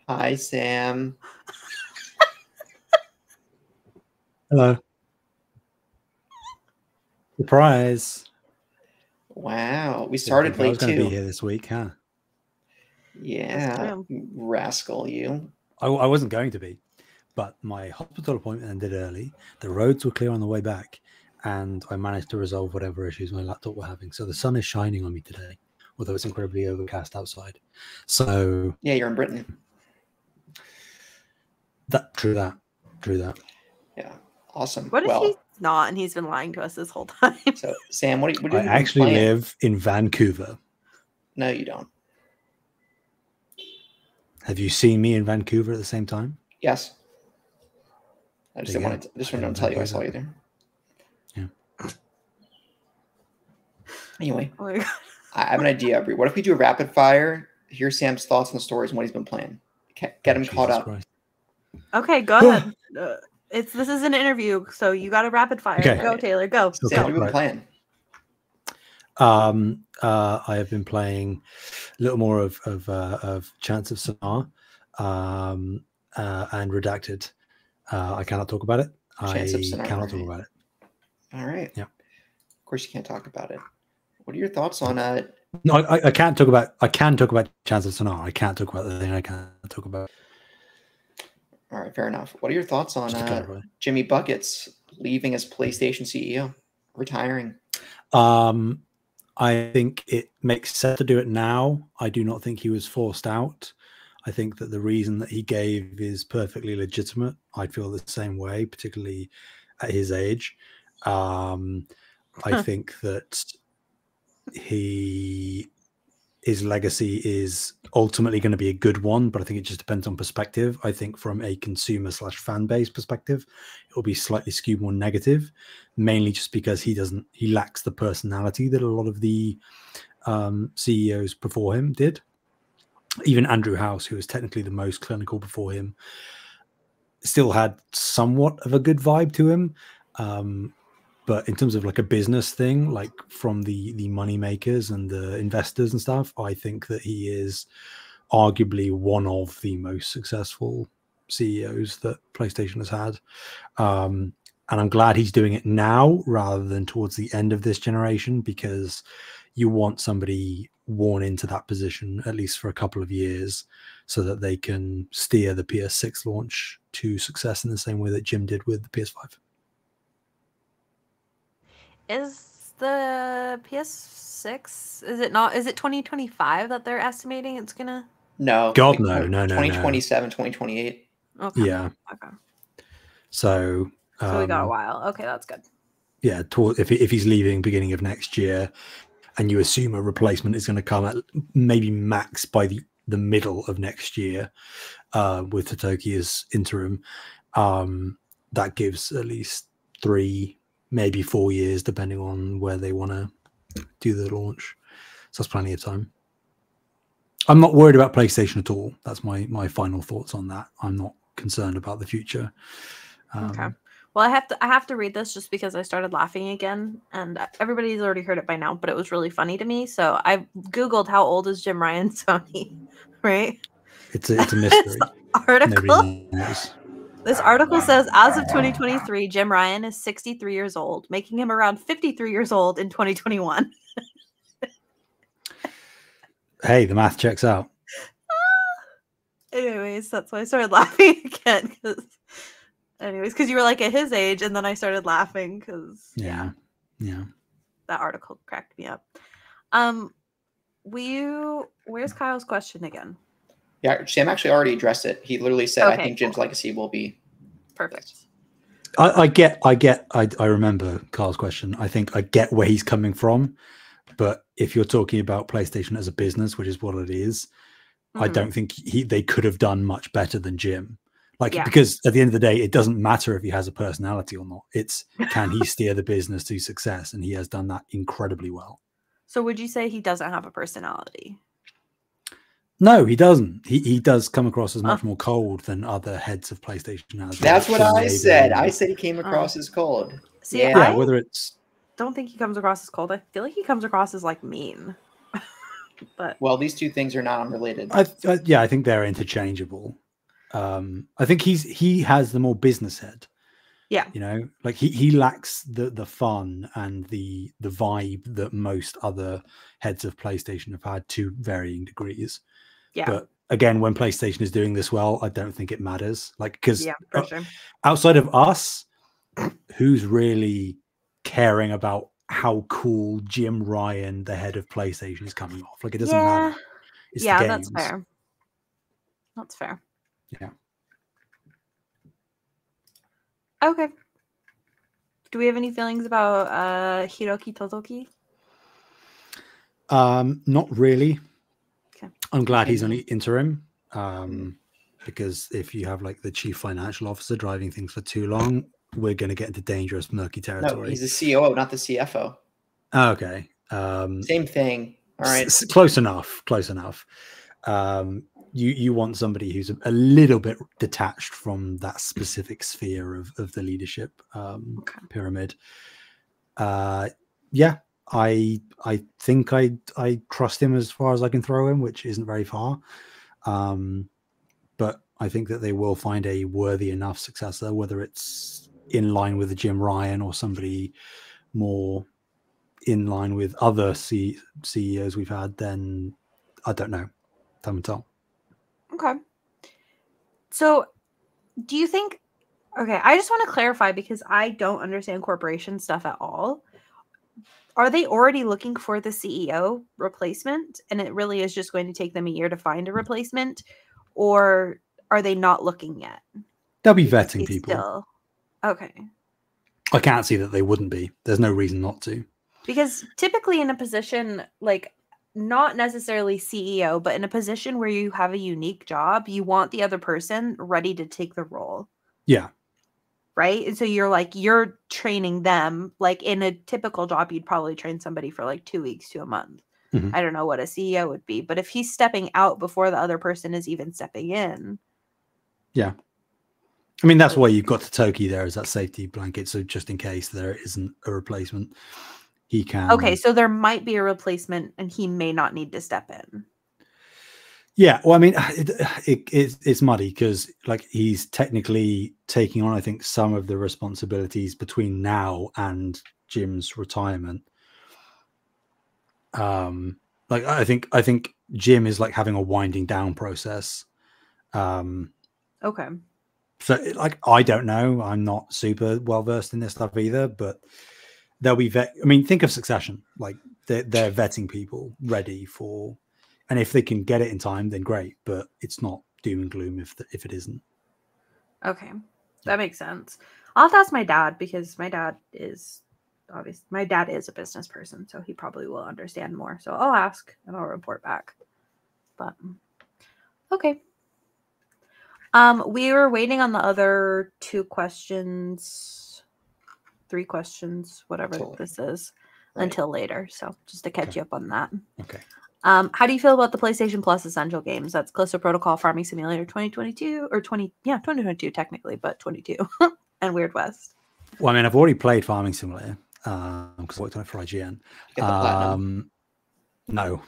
Hi, Sam. Hello. Surprise. Wow. We started late too. I was going to be here this week, huh? Yeah. Rascal, you. I wasn't going to be. but my hospital appointment ended early. The roads were clear on the way back, and I managed to resolve whatever issues my laptop were having. So the sun is shining on me today, although it's incredibly overcast outside. So yeah, you're in Britain. True that. Yeah, awesome. What if he's not and he's been lying to us this whole time? So Sam, what do you I actually live in Vancouver. No, you don't. Have you seen me in Vancouver at the same time? Yes. I just didn't want to. Just wanted to tell you I saw you there. Yeah. Anyway, Oh my God. I have an idea, Bree. What if we do a rapid fire? Hear Sam's thoughts on the stories and what he's been playing. Get him caught up. Christ. Okay, go ahead. This is an interview, so you got a rapid fire. Okay. Go, Taylor. Go. Okay. Sam, what have you been playing? I have been playing a little more of Chants of Sonar and Redacted. I cannot talk about it. Chants of Sonar, cannot talk about it. All right. Yeah. Of course, you can't talk about it. What are your thoughts on No, I can't talk about. I can talk about Chants of Sonar. I can't talk about the thing I can't talk about. All right, fair enough. What are your thoughts on Jimmy Buckets leaving as PlayStation CEO, retiring? I think it makes sense to do it now. I do not think he was forced out. I think that the reason that he gave is perfectly legitimate. I feel the same way, particularly at his age. I think that his legacy is ultimately going to be a good one, but I think it just depends on perspective. I think from a consumer/fan base perspective, it will be slightly skewed more negative, mainly just because he lacks the personality that a lot of the CEOs before him did. Even Andrew House, who was technically the most clinical before him, still had somewhat of a good vibe to him. But in terms of like a business thing, like from the money makers and the investors and stuff, I think that he is arguably one of the most successful CEOs that PlayStation has had. And I'm glad he's doing it now rather than towards the end of this generation, because you want somebody worn into that position at least for a couple of years so that they can steer the PS6 launch to success in the same way that Jim did with the PS5. Is the PS6, is it 2025 that they're estimating it's gonna? No. God, no. 2027, 2028. Okay. Yeah. Okay. So we got a while. Okay, that's good. Yeah, if he's leaving beginning of next year, and you assume a replacement is going to come at maybe max by the middle of next year, with Titoki as interim, that gives at least 3, maybe 4 years, depending on where they want to do the launch. So that's plenty of time. I'm not worried about PlayStation at all. That's my final thoughts on that. I'm not concerned about the future. Okay. Well, I have to read this just because I started laughing again, and everybody's already heard it by now, but it was really funny to me. So I Googled how old is Jim Ryan Sony, right? It's a mystery. This article says, as of 2023, Jim Ryan is 63 years old, making him around 53 years old in 2021. Hey, the math checks out. Anyways, that's why I started laughing again. Because you were like at his age, and then I started laughing because yeah, that article cracked me up. Where's Kyle's question again? Yeah, Sam actually already addressed it. He literally said, "I think Jim's legacy will be perfect." I remember Kyle's question. I think I get where he's coming from, but if you're talking about PlayStation as a business, which is what it is, I don't think they could have done much better than Jim. Because at the end of the day, it doesn't matter if he has a personality or not. It's can he steer the business to success, and he has done that incredibly well. So would you say he doesn't have a personality? No, he doesn't. He does come across as much more cold than other heads of PlayStation has. That's what I said. I said he came across as cold. See, I don't think he comes across as cold. I feel like he comes across as like mean. But these two things are not unrelated. I think they're interchangeable. I think he has the more business head. Yeah. Like he lacks the fun and the vibe that most other heads of PlayStation have had to varying degrees. Yeah. But again, when PlayStation is doing this well, I don't think it matters. Like, because for sure. Outside of us, who's really caring about how cool Jim Ryan, the head of PlayStation, is coming off? Like, it doesn't matter. It's the games. That's fair. That's fair. Yeah. Okay. Do we have any feelings about Hiroki Titoki? Not really. Okay. I'm glad he's only interim. Because if you have like the chief financial officer driving things for too long, we're going to get into dangerous, murky territory. No, he's the COO, not the CFO. Okay. Same thing. All right. Close enough. Close enough. You want somebody who's a little bit detached from that specific sphere of the leadership pyramid. Yeah, I think I trust him as far as I can throw him, which isn't very far. But I think that they will find a worthy enough successor, whether it's in line with the Jim Ryan or somebody more in line with other CEOs we've had. Then I don't know. Time to tell. Okay. So do you think, okay, I just want to clarify because I don't understand corporation stuff at all. Are they already looking for the CEO replacement and it really is just going to take them a year to find a replacement? Or are they not looking yet? They'll be vetting people. Still. Okay. I can't see that they wouldn't be. There's no reason not to. Because typically in a position like not necessarily CEO, but in a position where you have a unique job, you want the other person ready to take the role. Yeah. Right? And so you're training them. Like in a typical job, you'd probably train somebody for like 2 weeks to a month. Mm-hmm. I don't know what a CEO would be, but if he's stepping out before the other person is even stepping in. Yeah. I mean, that's why you've got Titoki there as that safety blanket. So just in case there isn't a replacement, he can. Okay, so there might be a replacement and he may not need to step in. Yeah, well, I mean, it's muddy because like he's technically taking on, I think, some of the responsibilities between now and Jim's retirement. Like I think Jim is like having a winding down process. Okay. So like I don't know, I'm not super well versed in this stuff either, but they'll be I mean, think of Succession. Like they're vetting people ready for, and if they can get it in time, then great. But it's not doom and gloom if it isn't. Okay, that makes sense. I'll have to ask my dad because my dad is a business person, so he probably will understand more. So I'll ask and I'll report back. But okay. We were waiting on the other 2 questions, 3 questions, whatever this is, until later. So just to catch you up on that. Okay. How do you feel about the PlayStation Plus Essential games? That's Callisto Protocol, Farming Simulator 2022, or 2022 technically, but 22, and Weird West. Well, I mean, I've already played Farming Simulator because I worked on it for IGN. Get the platinum. No.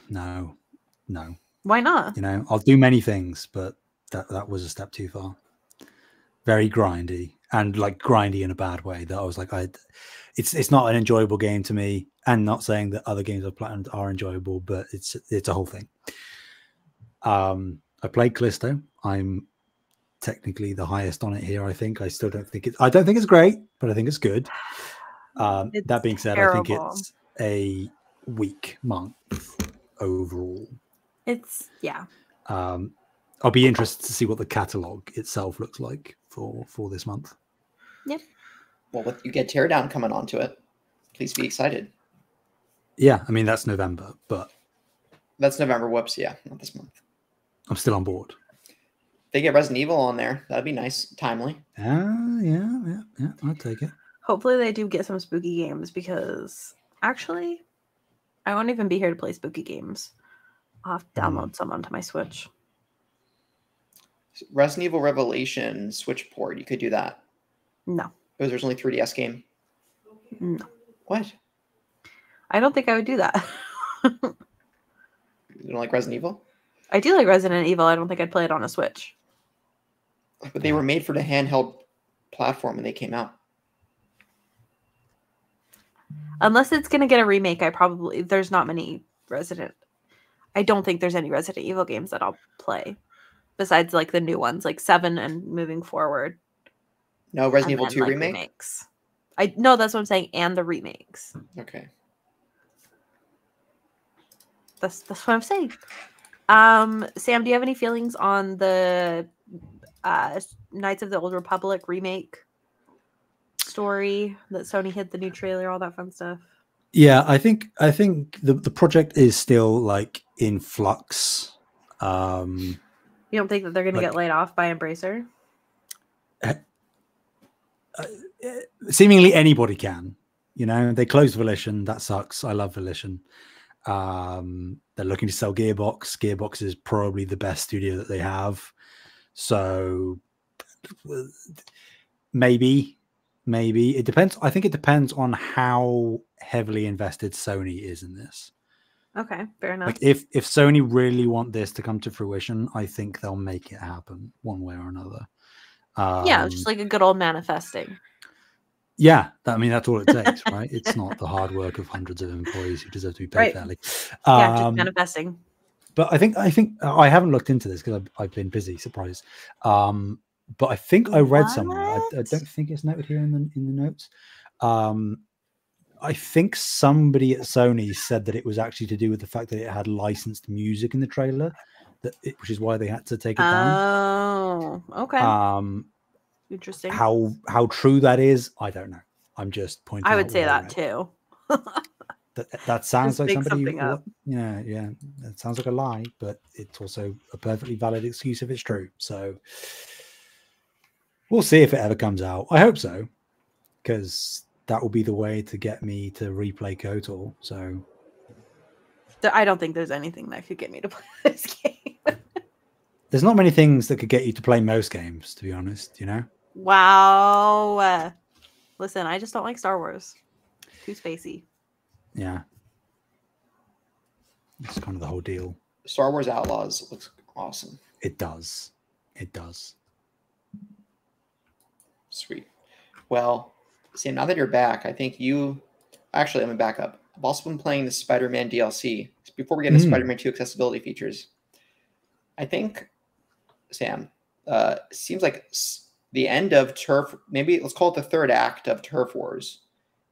Why not? You know, I'll do many things, but that was a step too far. Very grindy, and like grindy in a bad way. That I was like, it's not an enjoyable game to me. And not saying that other games I've platinumed are enjoyable, but it's a whole thing. I played Callisto. I'm technically the highest on it here. I think I don't think it's great, but I think it's good. That being said, terrible. I think it's a weak month overall. I'll be interested to see what the catalog itself looks like for this month. Yep. Well, you get Teardown coming onto it. Please be excited. Yeah, I mean that's November, but that's November. Whoops, yeah, not this month. I'm still on board. If they get Resident Evil on there, that'd be nice, timely. Yeah, I'll take it. Hopefully they do get some spooky games because actually, I won't even be here to play spooky games. I'll have to download some onto my Switch. Resident Evil Revelation Switch port, you could do that. No. Because there's only 3DS game. No. What? I don't think I would do that. You don't like Resident Evil? I do like Resident Evil. I don't think I'd play it on a Switch. But they were made for the handheld platform when they came out. Unless it's going to get a remake, there's not many I don't think there's any Resident Evil games that I'll play. besides like the new ones, like 7 and moving forward. No Resident Evil 2 like, remake? Remakes. I no, that's what I'm saying, and the remakes. Okay. That's what I'm saying. Sam, do you have any feelings on the Knights of the Old Republic remake story that Sony hit the new trailer, all that fun stuff? Yeah, I think the project is still like in flux. You don't think that they're going to get laid off by Embracer? Seemingly anybody can. You know, they closed Volition. That sucks. I love Volition. They're looking to sell Gearbox. Gearbox is probably the best studio that they have. So maybe it depends. I think it depends on how heavily invested Sony is in this. Okay, fair enough. Like if Sony really want this to come to fruition, I think they'll make it happen one way or another. Yeah, just like a good old manifesting. Yeah, that's all it takes, right? It's not the hard work of hundreds of employees who deserve to be paid fairly. Yeah, just manifesting. But I think I haven't looked into this because I've been busy. Surprise. But I think I read somewhere. I don't think it's noted here in the notes. I think somebody at Sony said that it was actually to do with the fact that it had licensed music in the trailer, which is why they had to take it down. Oh, okay. Interesting. How true that is, I don't know. I'm just pointing. I would say that too. that sounds like somebody. Yeah, that sounds like a lie, but it's also a perfectly valid excuse if it's true. So we'll see if it ever comes out. I hope so, because that will be the way to get me to replay KOTOR. So I don't think there's anything that could get me to play this game. There's not many things that could get you to play most games, to be honest, you know? Wow. Listen, I just don't like Star Wars. Too spacey. Yeah. That's kind of the whole deal. Star Wars Outlaws looks awesome. It does. It does. Sweet. Well, Sam, now that you're back, I think you... Actually, let me back up. I've also been playing the Spider-Man DLC. Before we get into Spider-Man 2 accessibility features, I think, Sam, seems like the end of Turf... Maybe let's call it the third act of Turf Wars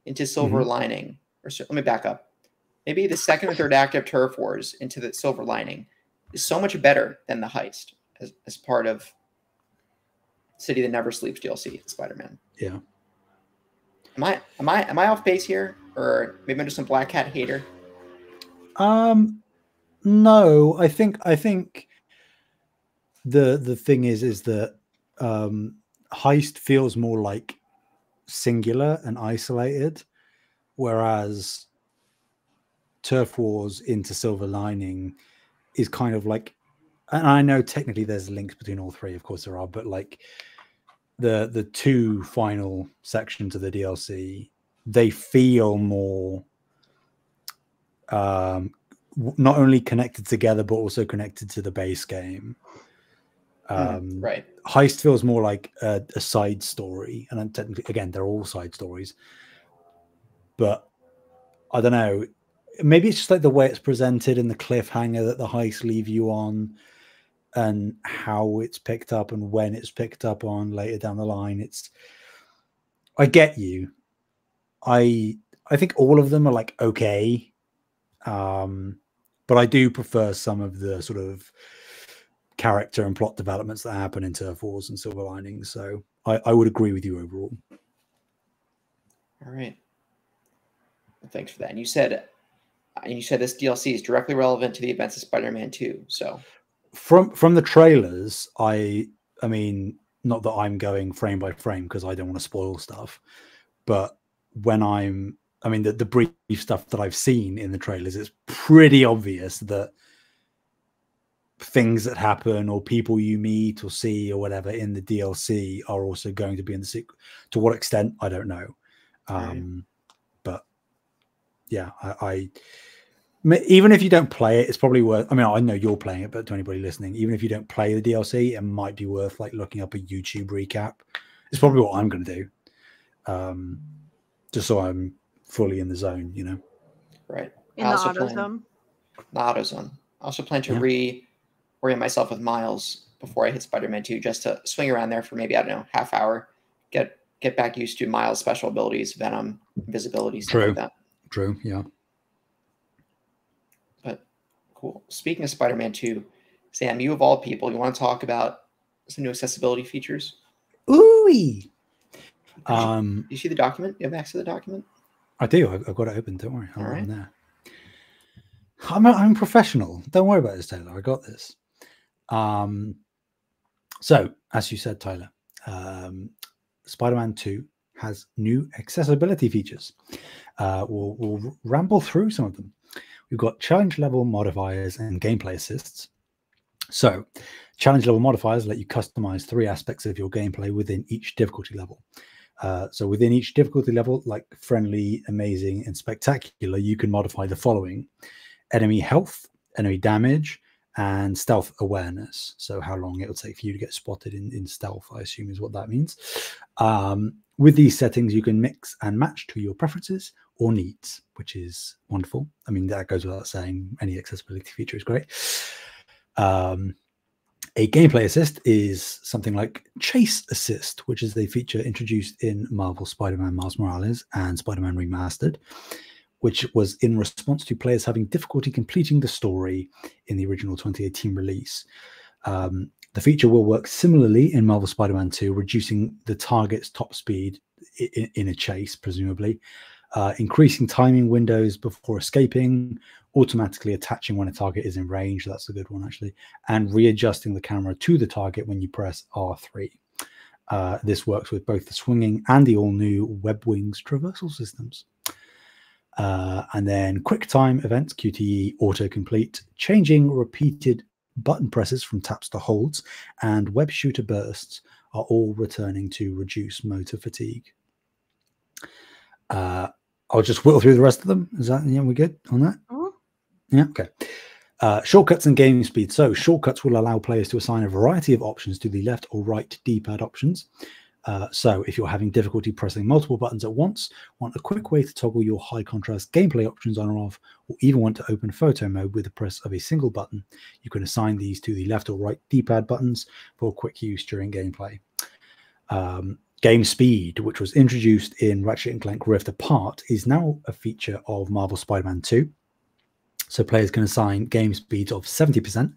into Silver Lining. Or let me back up. Maybe the second or third act of Turf Wars into the Silver Lining is so much better than the heist as part of City That Never Sleeps DLC, Spider-Man. Yeah. Am I off base here, or maybe I'm just a Black Cat hater? No, I think the thing is that heist feels more like singular and isolated, whereas Turf Wars into Silver Lining is kind of like, and I know technically there's links between all three, of course there are, but like the two final sections of the DLC, they feel more not only connected together but also connected to the base game. Right. Heist feels more like a side story, and then technically, again, they're all side stories, but I don't know, maybe it's just like the way it's presented and the cliffhanger that the heists leave you on and how it's picked up and when it's picked up on later down the line. I get you. I think all of them are like okay, but I do prefer some of the sort of character and plot developments that happen in Turf Wars and Silver Linings. So I would agree with you overall. All right. Well, thanks for that. And you said this DLC is directly relevant to the events of Spider-Man 2. So from the trailers, I mean, not that I'm going frame by frame because I don't want to spoil stuff, but when the brief stuff that I've seen in the trailers, it's pretty obvious that things that happen or people you meet or see or whatever in the DLC are also going to be in the sequel. To what extent, I don't know. But yeah, I even if you don't play it, it's probably worth, I mean, I know you're playing it, but to anybody listening, even if you don't play the DLC, it might be worth like looking up a YouTube recap. It's probably what I'm going to do. Just so I'm fully in the zone, you know? Right. In the auto zone. The auto zone. I also plan to reorient myself with Miles before I hit Spider-Man 2, just to swing around there for maybe, I don't know, half hour, get back used to Miles' special abilities, Venom, invisibility, stuff like that. True, yeah. But cool. Speaking of Spider-Man 2, Sam, you of all people, you want to talk about some new accessibility features? Ooh-wee! Do you see the document? You have access to the document? I do. I've got it open. Don't worry. All right. I'm there. I'm professional. Don't worry about this, Taylor. I got this. So, as you said, Tyler, Spider-Man 2 has new accessibility features. We'll ramble through some of them. We've got challenge level modifiers and gameplay assists. So, challenge level modifiers let you customize 3 aspects of your gameplay within each difficulty level. So within each difficulty level, like friendly, amazing, and spectacular, you can modify the following: enemy health, enemy damage, and stealth awareness. So how long it will take for you to get spotted in stealth, I assume is what that means. With these settings, you can mix and match to your preferences or needs, which is wonderful. I mean, that goes without saying. Any accessibility feature is great. A gameplay assist is something like Chase Assist, which is a feature introduced in Marvel Spider-Man Miles Morales and Spider-Man Remastered, which was in response to players having difficulty completing the story in the original 2018 release. The feature will work similarly in Marvel Spider-Man 2, reducing the target's top speed in a chase, presumably, increasing timing windows before escaping, automatically attaching when a target is in range, that's a good one actually, and readjusting the camera to the target when you press R3. This works with both the swinging and the all-new Web Wings traversal systems. And then quick time events, QTE, autocomplete, changing repeated button presses from taps to holds, and web shooter bursts are all returning to reduce motor fatigue. I'll just whittle through the rest of them. Is that, yeah, we good on that? Yeah, okay. Shortcuts and game speed. So shortcuts will allow players to assign a variety of options to the left or right D-pad options. So if you're having difficulty pressing multiple buttons at once, want a quick way to toggle your high contrast gameplay options on or off, or even want to open photo mode with the press of a single button, you can assign these to the left or right D-pad buttons for quick use during gameplay. Game speed, which was introduced in Ratchet & Clank Rift Apart, is now a feature of Marvel Spider-Man 2. So players can assign game speeds of 70%,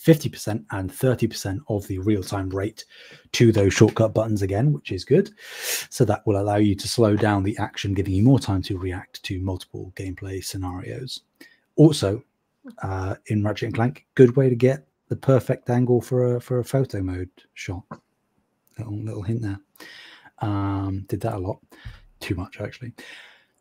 50%, and 30% of the real-time rate to those shortcut buttons again, which is good. So that will allow you to slow down the action, giving you more time to react to multiple gameplay scenarios. Also, in Ratchet & Clank, good way to get the perfect angle for a photo mode shot. Little hint there. Did that a lot. Too much, actually.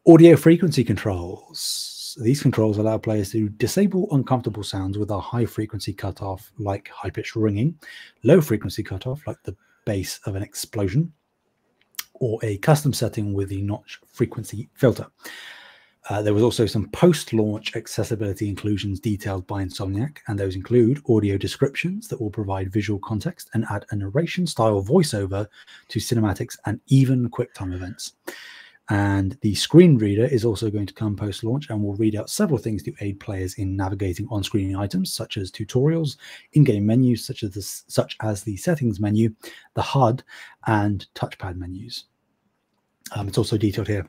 Audio frequency controls. These controls allow players to disable uncomfortable sounds with a high frequency cutoff, like high-pitched ringing, low frequency cutoff, like the bass of an explosion, or a custom setting with the notch frequency filter. There was also some post-launch accessibility inclusions detailed by Insomniac, and those include audio descriptions that will provide visual context and add a narration-style voiceover to cinematics and even QuickTime events. And the screen reader is also going to come post-launch and will read out several things to aid players in navigating on-screen items, such as tutorials, in-game menus, such as the settings menu, the HUD, and touchpad menus. It's also detailed here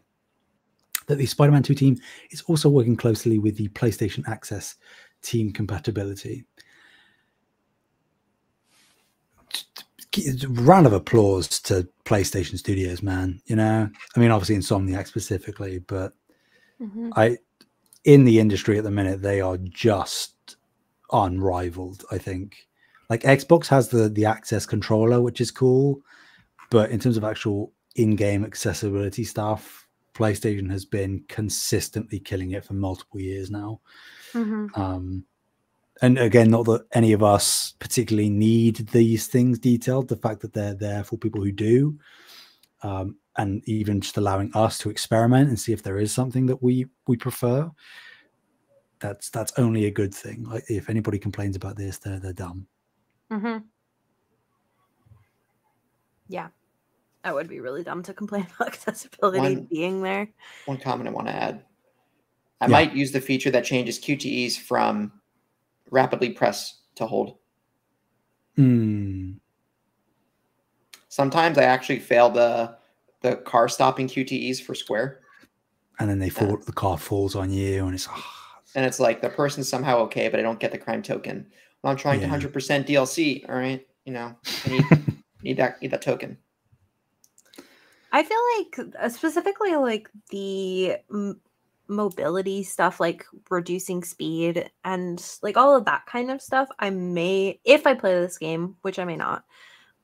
that the Spider-Man 2 team is also working closely with the PlayStation Access team compatibility. Round of applause to PlayStation Studios, man. You know, I mean, obviously Insomniac specifically, but in the industry at the minute, they are just unrivaled, I think. Like Xbox has the Access controller, which is cool, but in terms of actual in-game accessibility stuff, PlayStation has been consistently killing it for multiple years now. And again, not that any of us particularly need these things detailed, the fact that they're there for people who do, and even just allowing us to experiment and see if there is something that we prefer, that's only a good thing. Like, if anybody complains about this, they're dumb. Yeah. That would be really dumb to complain about accessibility being there. One comment I want to add. I might use the feature that changes QTEs from rapidly press to hold. Sometimes I actually fail the car stopping QTEs for square. And then the car falls on you, and it's like the person's somehow okay, but I don't get the crime token. Well, I'm trying to 100% DLC. All right, I need that token. I feel like specifically like the mobility stuff, like reducing speed and like all of that kind of stuff, I may, if I play this game, which I may not,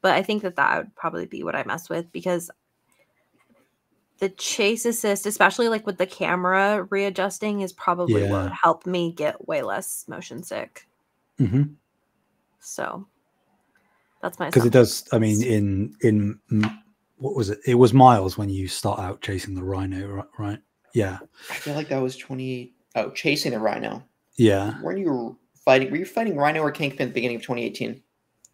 but I think that would probably be what I mess with, because the chase assist, especially like with the camera readjusting, is probably what would help me get way less motion sick. So that's my, because it does. I mean, in what was it? It was miles when you start out chasing the rhino, right? Yeah. I feel like that was 20. Oh, chasing the rhino. Yeah. Were you fighting Rhino or Kingpin at the beginning of 2018?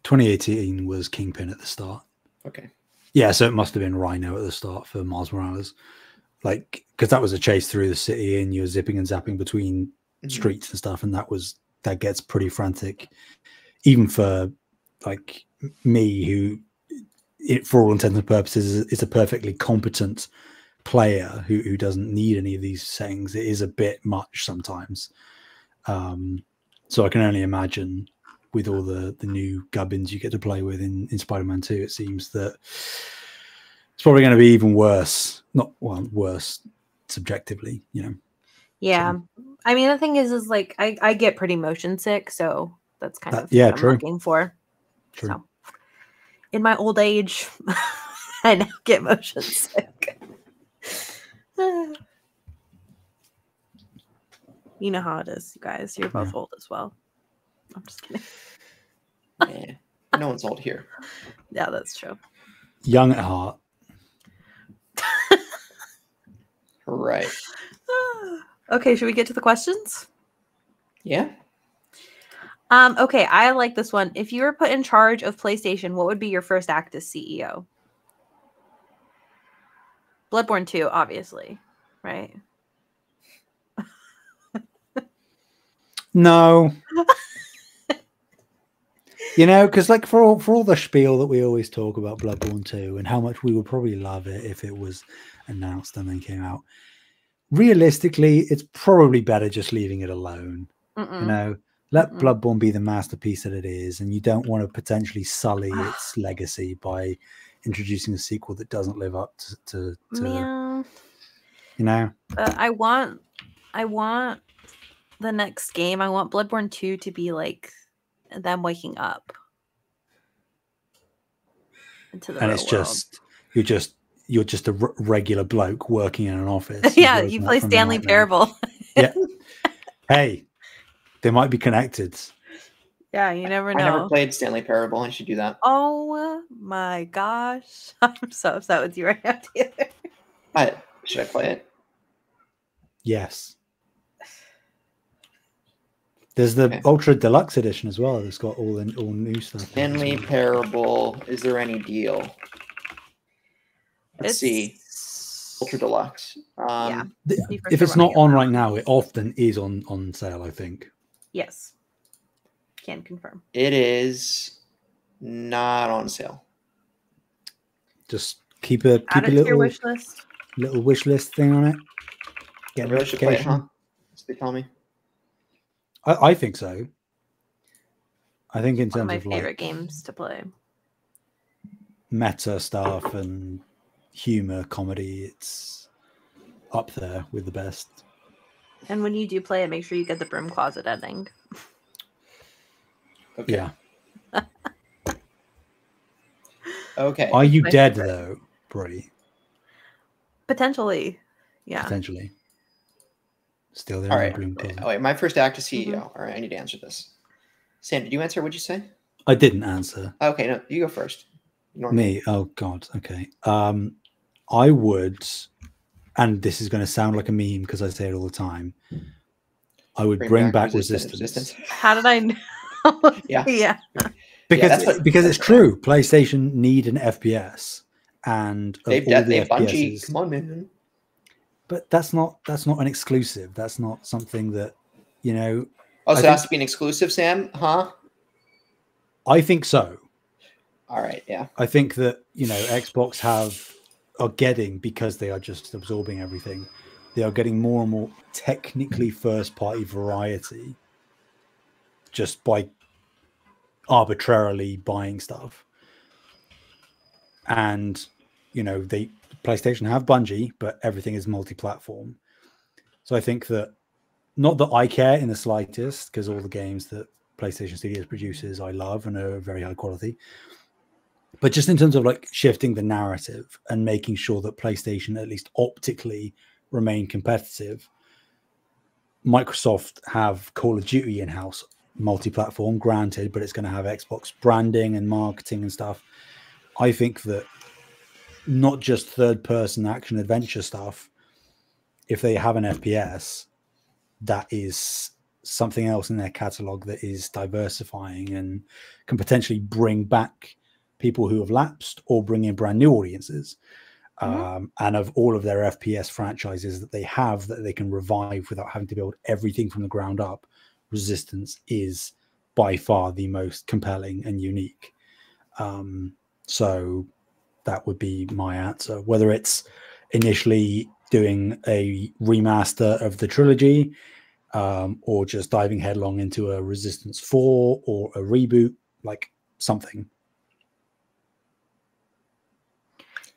2018 was Kingpin at the start. Okay. Yeah, so it must have been Rhino at the start for Miles Morales. Like, because that was a chase through the city and you're zipping and zapping between streets and stuff, and that gets pretty frantic. Even for like me, who for all intents and purposes is a perfectly competent player who doesn't need any of these settings, it is a bit much sometimes. So I can only imagine with all the new gubbins you get to play with in Spider-Man 2, it seems that it's probably going to be even worse. Worse subjectively, Yeah. So, I mean, the thing is like I get pretty motion sick, so that's kind of what I'm looking for. True. So in my old age, I now get motion sick. You know how it is, you guys. You're both old as well. I'm just kidding. Yeah, no one's old here. Yeah, that's true. Young at heart. Right. Okay, should we get to the questions? Yeah. Okay, I like this one. If you were put in charge of PlayStation, what would be your first act as CEO? Bloodborne 2, obviously, right? No. Because like for all the spiel that we always talk about Bloodborne 2 and how much we would probably love it if it was announced and then came out, realistically, it's probably better just leaving it alone. Let Bloodborne be the masterpiece that it is, and you don't want to potentially sully its legacy by introducing a sequel that doesn't live up to I want the next game. I want Bloodborne 2 to be like them waking up into the real world. You're just a regular bloke working in an office. Yeah, you play Stanley Parable. Yeah. Hey, they might be connected. Yeah, you never know. I never played Stanley Parable. I should do that. Oh my gosh. I'm so upset with you right now, Taylor. Should I play it? Yes. There's the Ultra Deluxe edition as well. It's got all new stuff. Stanley Parable. Is there any deal? Let's see. Ultra Deluxe. Yeah. If it's not on right now, it often is on sale, I think. Yes. Can confirm. It is not on sale. Just keep a your wish list. Little wish list thing on it. I really should play it, huh? That's what they tell me. I think so. I think in terms of my favorite games to play. Meta stuff and humor, comedy, it's up there with the best. And when you do play it, make sure you get the broom closet ending. Okay. Yeah. Okay. Are you dead though, Bree? Potentially. Yeah. Potentially. Still there. All right. Wait, my first act is CEO. All right, I need to answer this. Sam, did you answer? What'd you say? I didn't answer. Okay, no, you go first. Me? Oh God. Okay. I would, and this is going to sound like a meme because I say it all the time. I would bring back resistance. How did I know? Yeah. Yeah. Because it's true. PlayStation need an FPS, and they've Bungie. Come on, man. But that's not an exclusive. That's not something that, Oh, so it has to be an exclusive, Sam? Huh? I think so. All right, yeah. I think that, Xbox are getting, because they are just absorbing everything, they are getting more and more technically first-party variety just by arbitrarily buying stuff. And, PlayStation have Bungie, but everything is multi-platform. So I think that, not that I care in the slightest, because all the games that PlayStation Studios produces I love and are very high quality. But just in terms of like shifting the narrative and making sure that PlayStation at least optically remain competitive, Microsoft have Call of Duty in-house, multi-platform, granted, but it's going to have Xbox branding and marketing and stuff. I think that not just third-person action adventure stuff, if they have an FPS, that is something else in their catalog that is diversifying and can potentially bring back people who have lapsed or bring in brand new audiences. And of all of their FPS franchises that they have that they can revive without having to build everything from the ground up, Resistance is by far the most compelling and unique. So that would be my answer. Whether it's initially doing a remaster of the trilogy, or just diving headlong into a Resistance 4 or a reboot, like something.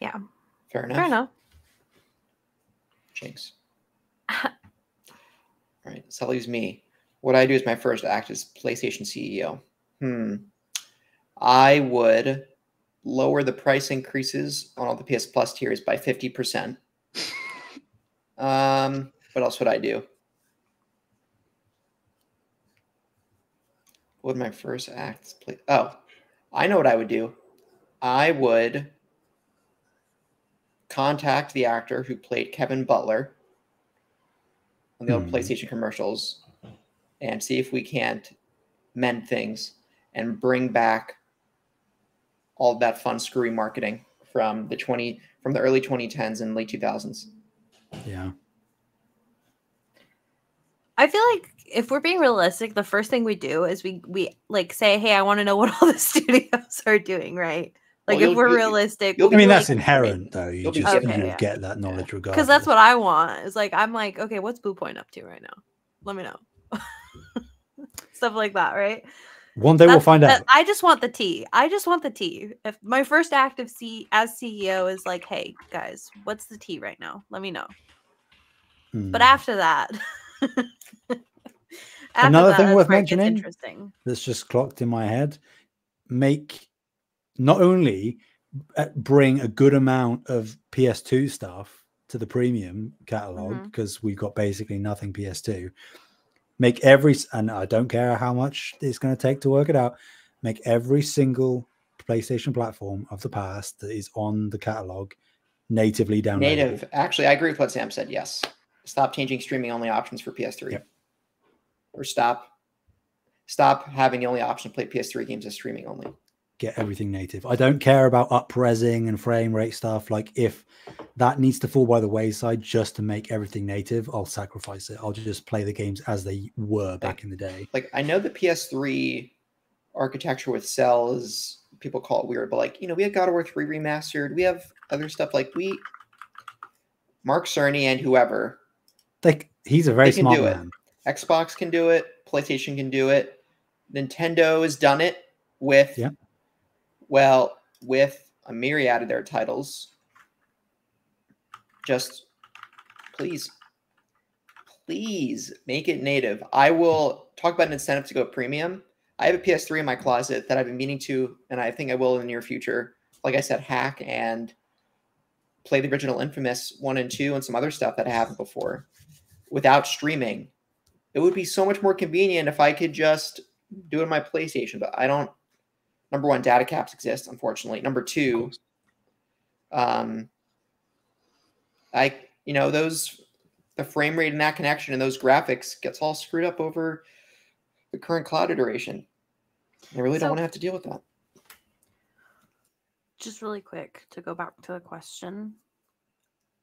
Yeah. Fair enough. Fair enough. Jinx. All right, so that leaves me. What I do as my first act as PlayStation CEO. I would lower the price increases on all the PS Plus tiers by 50%. What else would I do? What would my first act play? Oh, I know what I would do. I would contact the actor who played Kevin Butler on the old PlayStation commercials and see if we can't mend things and bring back all of that fun screwy marketing from the early 2010s and late 2000s. Yeah. I feel like if we're being realistic, the first thing we do is we like say, hey, I want to know what all the studios are doing, right? Like, well, if we're realistic, I mean, that's like, inherent, though. You just get that knowledge regardless. Because that's what I want. It's like, I'm like, okay, what's Boo Point up to right now? Let me know. Stuff like that, right? One day we'll find out. I just want the tea. If my first act as CEO is like, hey, guys, what's the tea right now? Let me know. But after that... Another thing worth mentioning interesting. That's just clocked in my head, not only bring a good amount of PS2 stuff to the premium catalog, because we've got basically nothing PS2, and I don't care how much it's going to take to work it out, make every single PlayStation platform of the past that is on the catalog natively downloadable. Actually, I agree with what Sam said. Yes. Stop changing streaming only options for PS3. Yep. Or stop having the only option to play PS3 games as streaming only. Get everything native. I don't care about up-resing and frame rate stuff. Like, if that needs to fall by the wayside just to make everything native, I'll sacrifice it. I'll just play the games as they were back in the day. Like, I know the PS3 architecture with cells, people call it weird, but like, we have God of War 3 remastered. We have other stuff like Mark Cerny and whoever. He's a very smart man. Xbox can do it. PlayStation can do it. Nintendo has done it with a myriad of their titles. Just please make it native. I will talk about an incentive to go premium. I have a PS3 in my closet that I've been meaning to, and I think I will in the near future. Like I said, hack and play the original Infamous 1 and 2 and some other stuff that I haven't before without streaming. It would be so much more convenient if I could just do it on my PlayStation, but I don't. Number one, data caps exist, unfortunately. Number two, the frame rate in that connection and those graphics gets all screwed up over the current cloud iteration. I really don't want to have to deal with that. Just really quick to go back to the question.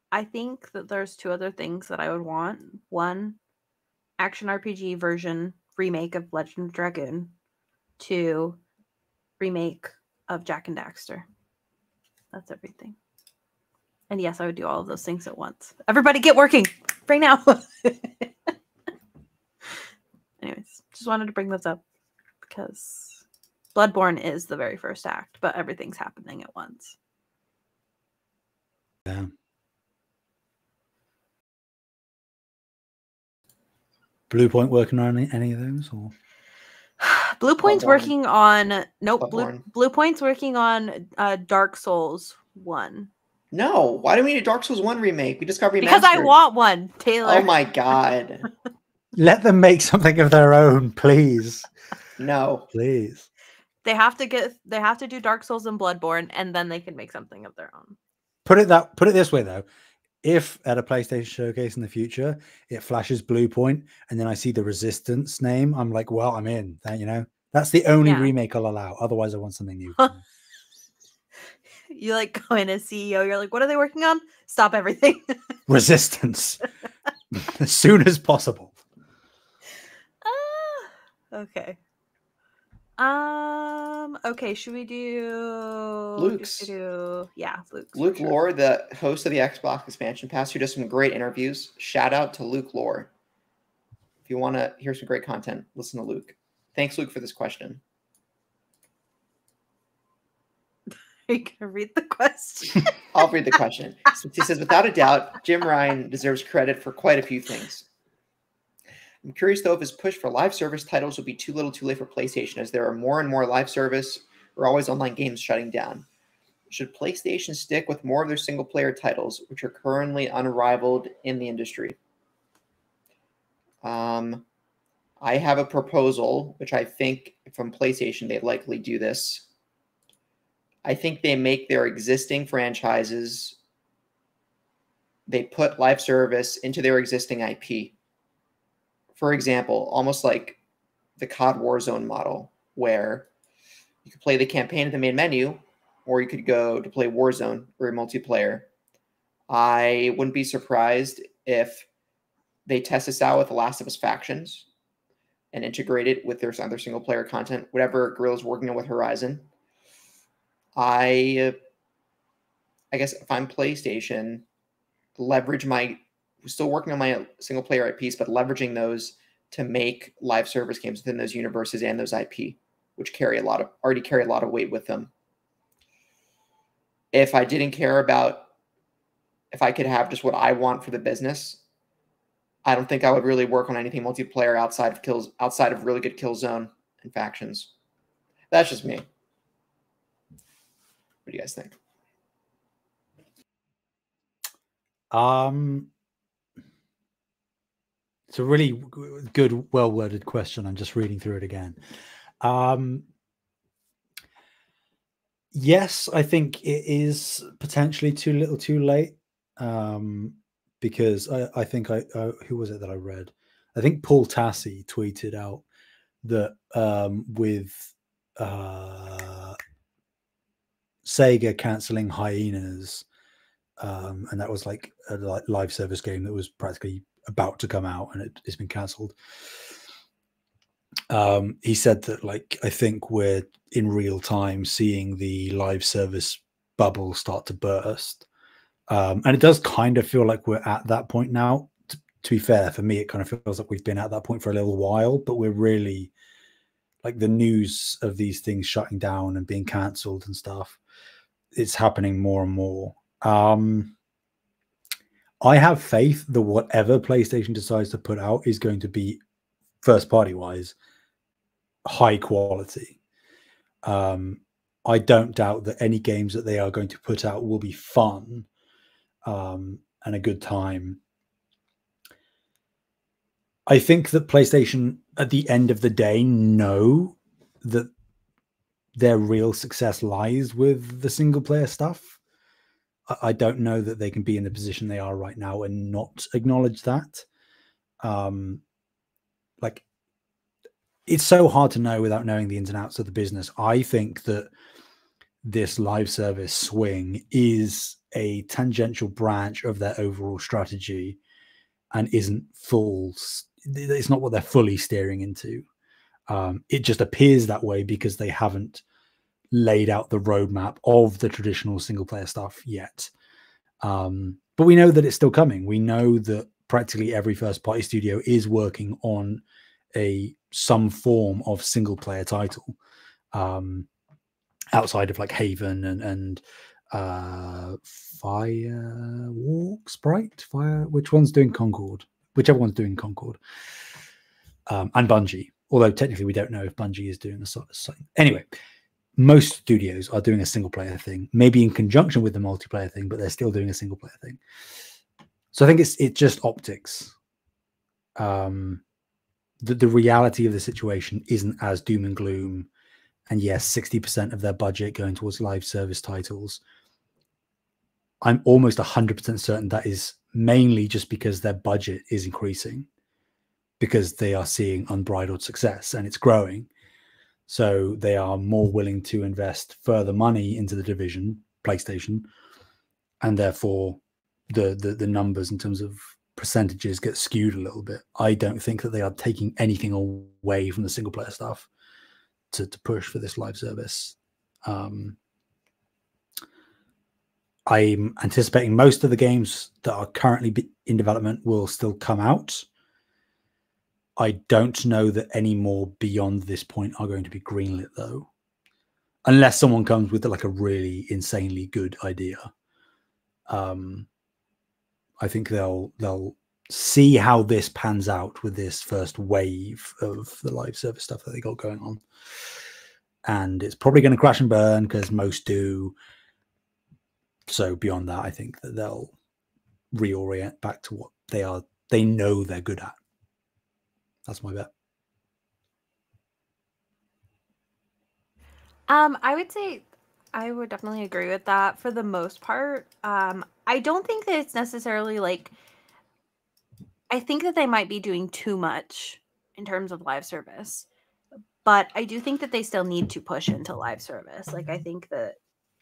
I think that there's two other things that I would want. One, action RPG version remake of Legend of Dragoon. 2, remake of Jak and Daxter. That's everything. And yes, I would do all of those things at once. Everybody get working right now. Anyways, just wanted to bring those up because Bloodborne is the very first act, but everything's happening at once. Yeah. Bluepoint working on any of those? Or Bluepoint's working on Bluepoint's working on Dark Souls 1. No, why do we need a Dark Souls 1 remake? We just got remastered. Because I want one, Taylor. Oh my god. Let them make something of their own, please. No. Please. They have to do Dark Souls and Bloodborne, and then they can make something of their own. Put it this way though. If at a PlayStation showcase in the future it flashes Bluepoint and then I see the Resistance name, I'm like, well, I'm in. You know, that's the only remake I'll allow. Otherwise, I want something new. You like go in as CEO, you're like, what are they working on? Stop everything. Resistance. As soon as possible. Okay. Okay, should we do Luke's? Yeah, Luke's. Luke Lore, the host of the Xbox Expansion Pass, who does some great interviews. Shout out to Luke Lore. If you want to hear some great content, listen to Luke. Thanks, Luke, for this question. Are you gonna read the question? I'll read the question. He says, without a doubt, Jim Ryan deserves credit for quite a few things. I'm curious, though, if his push for live service titles will be too little too late for PlayStation, as there are more and more live service or always online games shutting down. Should PlayStation stick with more of their single-player titles, which are currently unrivaled in the industry? I have a proposal, which I think from PlayStation, they'd likely do this. I think they make their existing franchises, they put live service into their existing IP. For example, almost like the COD Warzone model, where you could play the campaign at the main menu, or you could go to play Warzone or multiplayer. I wouldn't be surprised if they test this out with The Last of Us Factions and integrate it with their other single-player content, whatever Guerrilla's working on with Horizon. I guess if I'm PlayStation, still working on my single-player IPs, but leveraging those to make live service games within those universes and those IP, which already carry a lot of weight with them. If I didn't care about if I could have just what I want for the business, I don't think I would really work on anything multiplayer outside of really good Killzone and Factions. That's just me. What do you guys think? It's a really good, well-worded question. I'm just reading through it again. Yes, I think it is potentially too little too late. Because I think who was it that I read? I think Paul Tassi tweeted out that with Sega cancelling Hyenas, and that was like a live service game that was practically about to come out and it's been cancelled. He said that, like, I think we're in real time seeing the live service bubble start to burst. And it does kind of feel like we're at that point now. To be fair, for me, it kind of feels like we've been at that point for a little while, but we're really, like, the news of these things shutting down and being cancelled and stuff, it's happening more and more. I have faith that whatever PlayStation decides to put out is going to be, first party wise, high quality. I don't doubt that any games that they are going to put out will be fun and a good time. I think that PlayStation, at the end of the day, know that their real success lies with the single player stuff. I don't know that they can be in the position they are right now and not acknowledge that. Like, it's so hard to know without knowing the ins and outs of the business. I think that this live service swing is a tangential branch of their overall strategy and isn't it's not what they're fully steering into. It just appears that way because they haven't laid out the roadmap of the traditional single player stuff yet. But we know that it's still coming. We know that practically every first party studio is working on some form of single player title, outside of like Haven and which one's doing Concord? Whichever one's doing Concord. And Bungie. Although technically we don't know if Bungie is doing the sort of same. Anyway, most studios are doing a single player thing, maybe in conjunction with the multiplayer thing, but they're still doing a single player thing. So I think it's just optics. The reality of the situation isn't as doom and gloom. And yes, 60% of their budget going towards live service titles. I'm almost 100% certain that is mainly just because their budget is increasing, because they are seeing unbridled success and it's growing. So they are more willing to invest further money into the division, PlayStation, and therefore the numbers in terms of percentages get skewed a little bit. I don't think that they are taking anything away from the single player stuff to push for this live service. I'm anticipating most of the games that are currently in development will still come out. I don't know that any more beyond this point are going to be greenlit, though, unless someone comes with like a really insanely good idea. I think they'll see how this pans out with this first wave of the live service stuff that they got going on, and it's probably going to crash and burn because most do. So beyond that, I think that they'll reorient back to what they know they're good at. That's my bet. I would say I would definitely agree with that for the most part. I don't think that it's necessarily like, I think that they might be doing too much in terms of live service, but I do think that they still need to push into live service. Like, I think that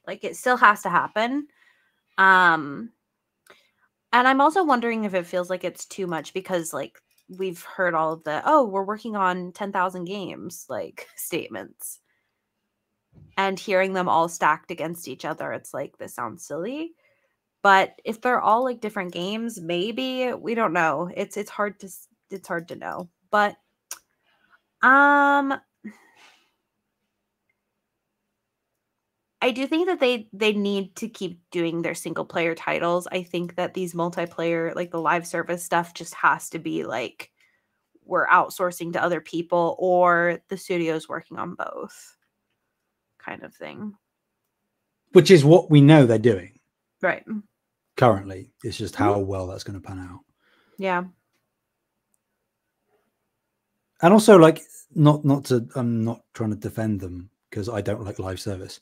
like it still has to happen. And I'm also wondering if it feels like it's too much because like we've heard all of the, oh, we're working on 10,000 games, like statements, and hearing them all stacked against each other. It's like, this sounds silly, but if they're all like different games, maybe, we don't know. It's hard to know, but, I do think that they need to keep doing their single player titles. I think that these multiplayer, like the live service stuff, just has to be like we're outsourcing to other people or the studio's working on both kind of thing. Which is what we know they're doing. Right. Currently. It's just how well that's going to pan out. Yeah. And also, like, I'm not trying to defend them because I don't like live service.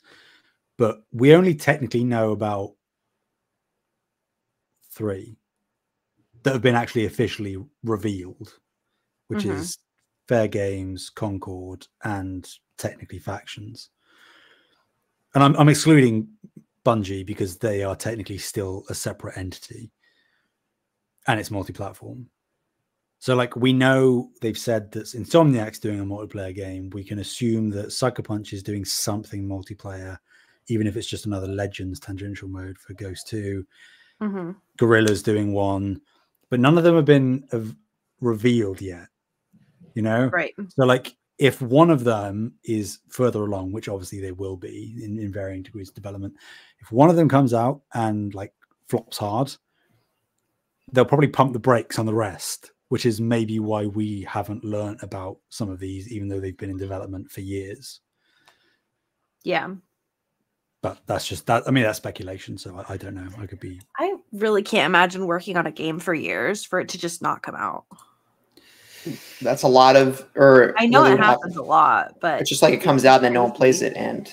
But we only technically know about 3 that have been actually officially revealed, which is Fair Games, Concord, and technically Factions. And I'm excluding Bungie because they are technically still a separate entity and it's multi-platform. So like we know they've said that Insomniac's doing a multiplayer game. We can assume that Sucker Punch is doing something multiplayer, even if it's just another Legends tangential mode for Ghost 2. Guerrilla's doing one, but none of them have been revealed yet, you know? Right. So like if one of them is further along, which obviously they will be in varying degrees of development, if one of them comes out and like flops hard, they'll probably pump the brakes on the rest, which is maybe why we haven't learned about some of these, even though they've been in development for years. Yeah. But that's just that. I mean, that's speculation. So I don't know. I really can't imagine working on a game for years for it to just not come out. That's a lot of, I know it happens a lot, but it's just like it comes out and then no one plays it. And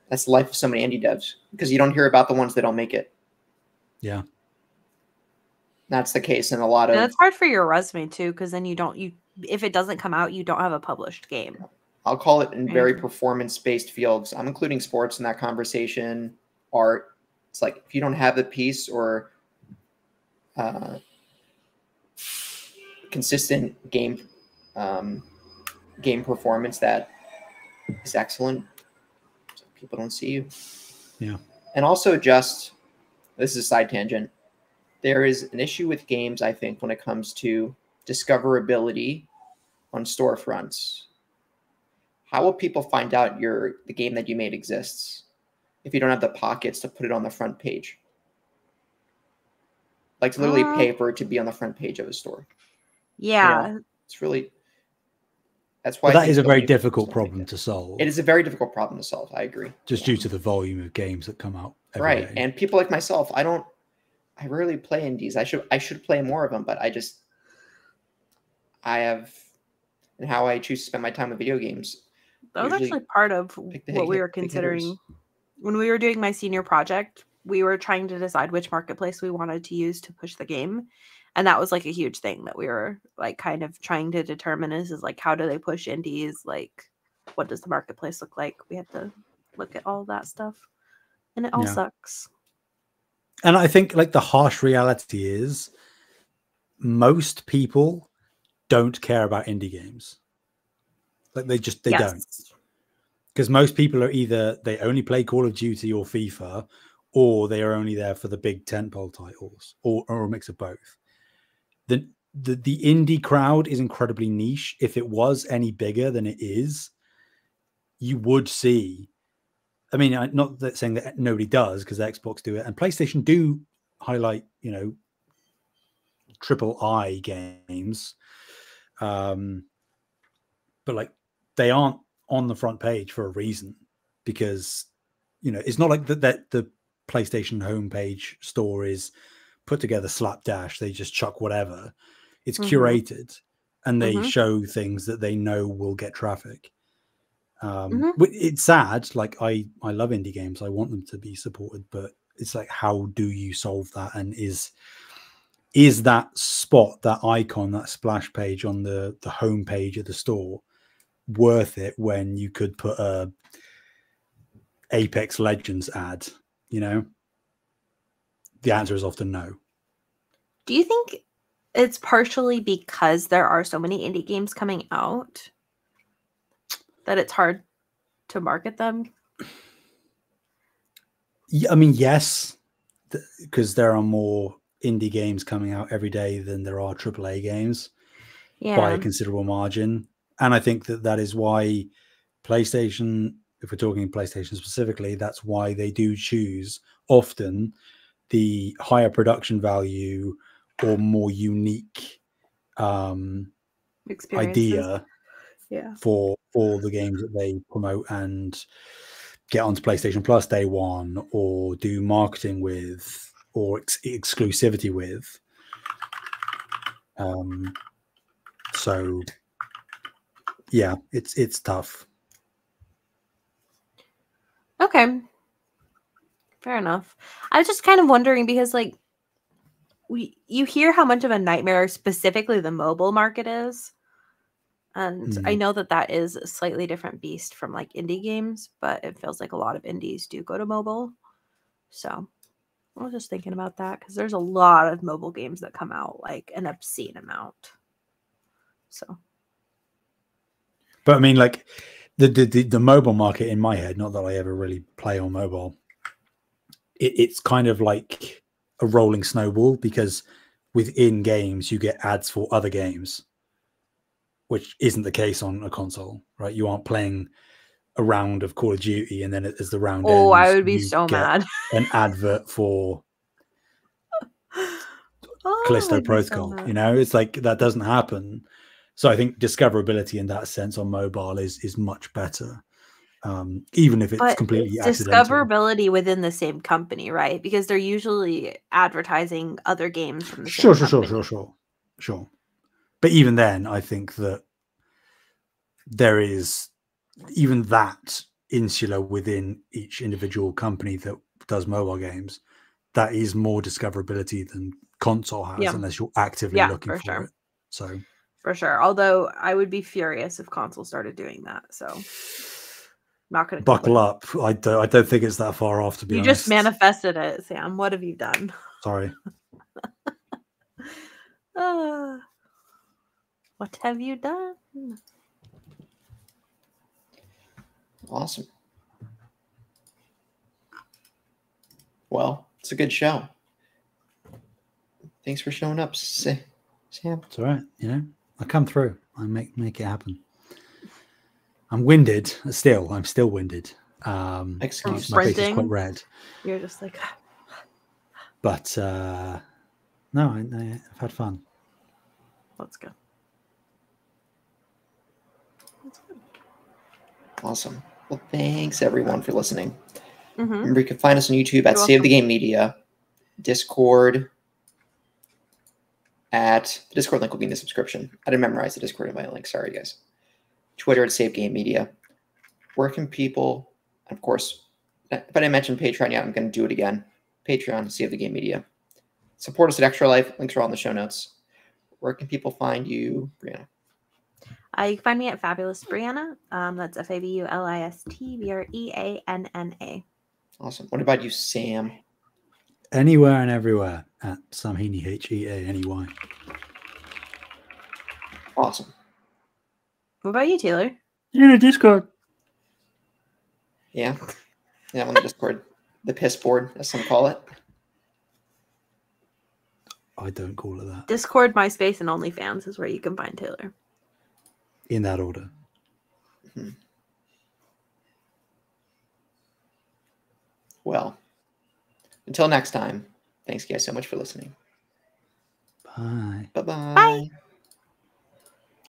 that's the life of so many indie devs because you don't hear about the ones that don't make it. Yeah. That's the case in a lot of. And it's hard for your resume too, because then if it doesn't come out, you don't have a published game. I'll call it in very performance-based fields. I'm including sports in that conversation, art. It's like if you don't have the piece or consistent game performance that is excellent, People don't see you. Yeah. And also this is a side tangent. There is an issue with games, I think, when it comes to discoverability on storefronts. How will people find out the game that you made exists if you don't have the pockets to put it on the front page? Like to literally pay for it to be on the front page of a store. Yeah. It's really... That's why that is a very difficult problem to solve. It is a very difficult problem to solve. I agree. Just due to the volume of games that come out every day. And people like myself, I rarely play indies. I should play more of them, but and how I choose to spend my time with video games. That was actually part of what we were considering when we were doing my senior project. We were trying to decide which marketplace we wanted to use to push the game. And that was like a huge thing that we were like kind of trying to determine is like, how do they push indies? Like, what does the marketplace look like? We had to look at all that stuff, and it all sucks. And I think like the harsh reality is most people don't care about indie games. Like they don't. Because most people are either they only play Call of Duty or FIFA, or they are only there for the big tentpole titles, or a mix of both. The indie crowd is incredibly niche. If it was any bigger than it is, you would see. I mean, not that saying that nobody does, because Xbox do it and PlayStation do highlight, AAA games, but like they aren't on the front page for a reason, because it's not like that the PlayStation homepage store is put together slapdash. They just chuck whatever. It's curated, and they show things that they know will get traffic. It's sad. Like I love indie games. I want them to be supported, but it's like, how do you solve that? And is that spot, that icon, that splash page on the homepage of the store worth it when you could put a Apex Legends ad? The answer is often no. Do you think it's partially because there are so many indie games coming out that it's hard to market them? Yeah, I mean, yes, because there are more indie games coming out every day than there are AAA games by a considerable margin. And I think that is why PlayStation, if we're talking PlayStation specifically, that's why they do choose often the higher production value or more unique idea for the games that they promote and get onto PlayStation Plus day one, or do marketing with, or exclusivity with. So yeah, it's tough. Okay, fair enough. I was just kind of wondering because, like, you hear how much of a nightmare specifically the mobile market is, and I know that is a slightly different beast from like indie games, but it feels like a lot of indies do go to mobile. So I was just thinking about that because there's a lot of mobile games that come out, like an obscene amount. So, but I mean, like the mobile market in my head, not that I ever really play on mobile, it's kind of like a rolling snowball, because within games you get ads for other games, which isn't the case on a console, right? You aren't playing a round of Call of Duty and then as the round ends, I would be so mad. An advert for Callisto Protocol. So it's like that doesn't happen. So I think discoverability in that sense on mobile is much better. Even if it's completely accidental. Discoverability within the same company, right? Because they're usually advertising other games from the same company. Sure. But even then, I think that there is even that insular within each individual company that does mobile games. That is more discoverability than console has, unless you're actively looking for it. So for sure. Although I would be furious if console started doing that. So not going to buckle up. I don't think it's that far off, to be honest. You just manifested it, Sam. What have you done? Sorry. What have you done? Awesome. Well, it's a good show. Thanks for showing up, Sam. It's all right. You know, I come through. I make it happen. I'm winded still. I'm still winded. Excuse my face is quite red. You're just like. But no, I've had fun. Let's go. Awesome. Well, thanks everyone for listening. Mm-hmm. Remember, you can find us on YouTube at Save the Game Media, Discord at the Discord link will be in the description. I didn't memorize the Discord invite link. Sorry, guys. Twitter at Save Game Media. Where can people, of course, if I didn't mention Patreon yet, I'm going to do it again. Patreon, Save the Game Media. Support us at Extra Life. Links are all in the show notes. Where can people find you, Brianna? You can find me at Fabulous Brianna. That's FABULISTBREANNA. Awesome. What about you, Sam? Anywhere and everywhere at Sam Heaney, HEANEY. Awesome. What about you, Taylor? In a Discord. Yeah. Yeah, on the Discord. The piss board, as some call it. I don't call it that. Discord, MySpace, and OnlyFans is where you can find Taylor. In that order. Mm-hmm. Well, until next time, thanks guys so much for listening. Bye. Bye-bye. Bye.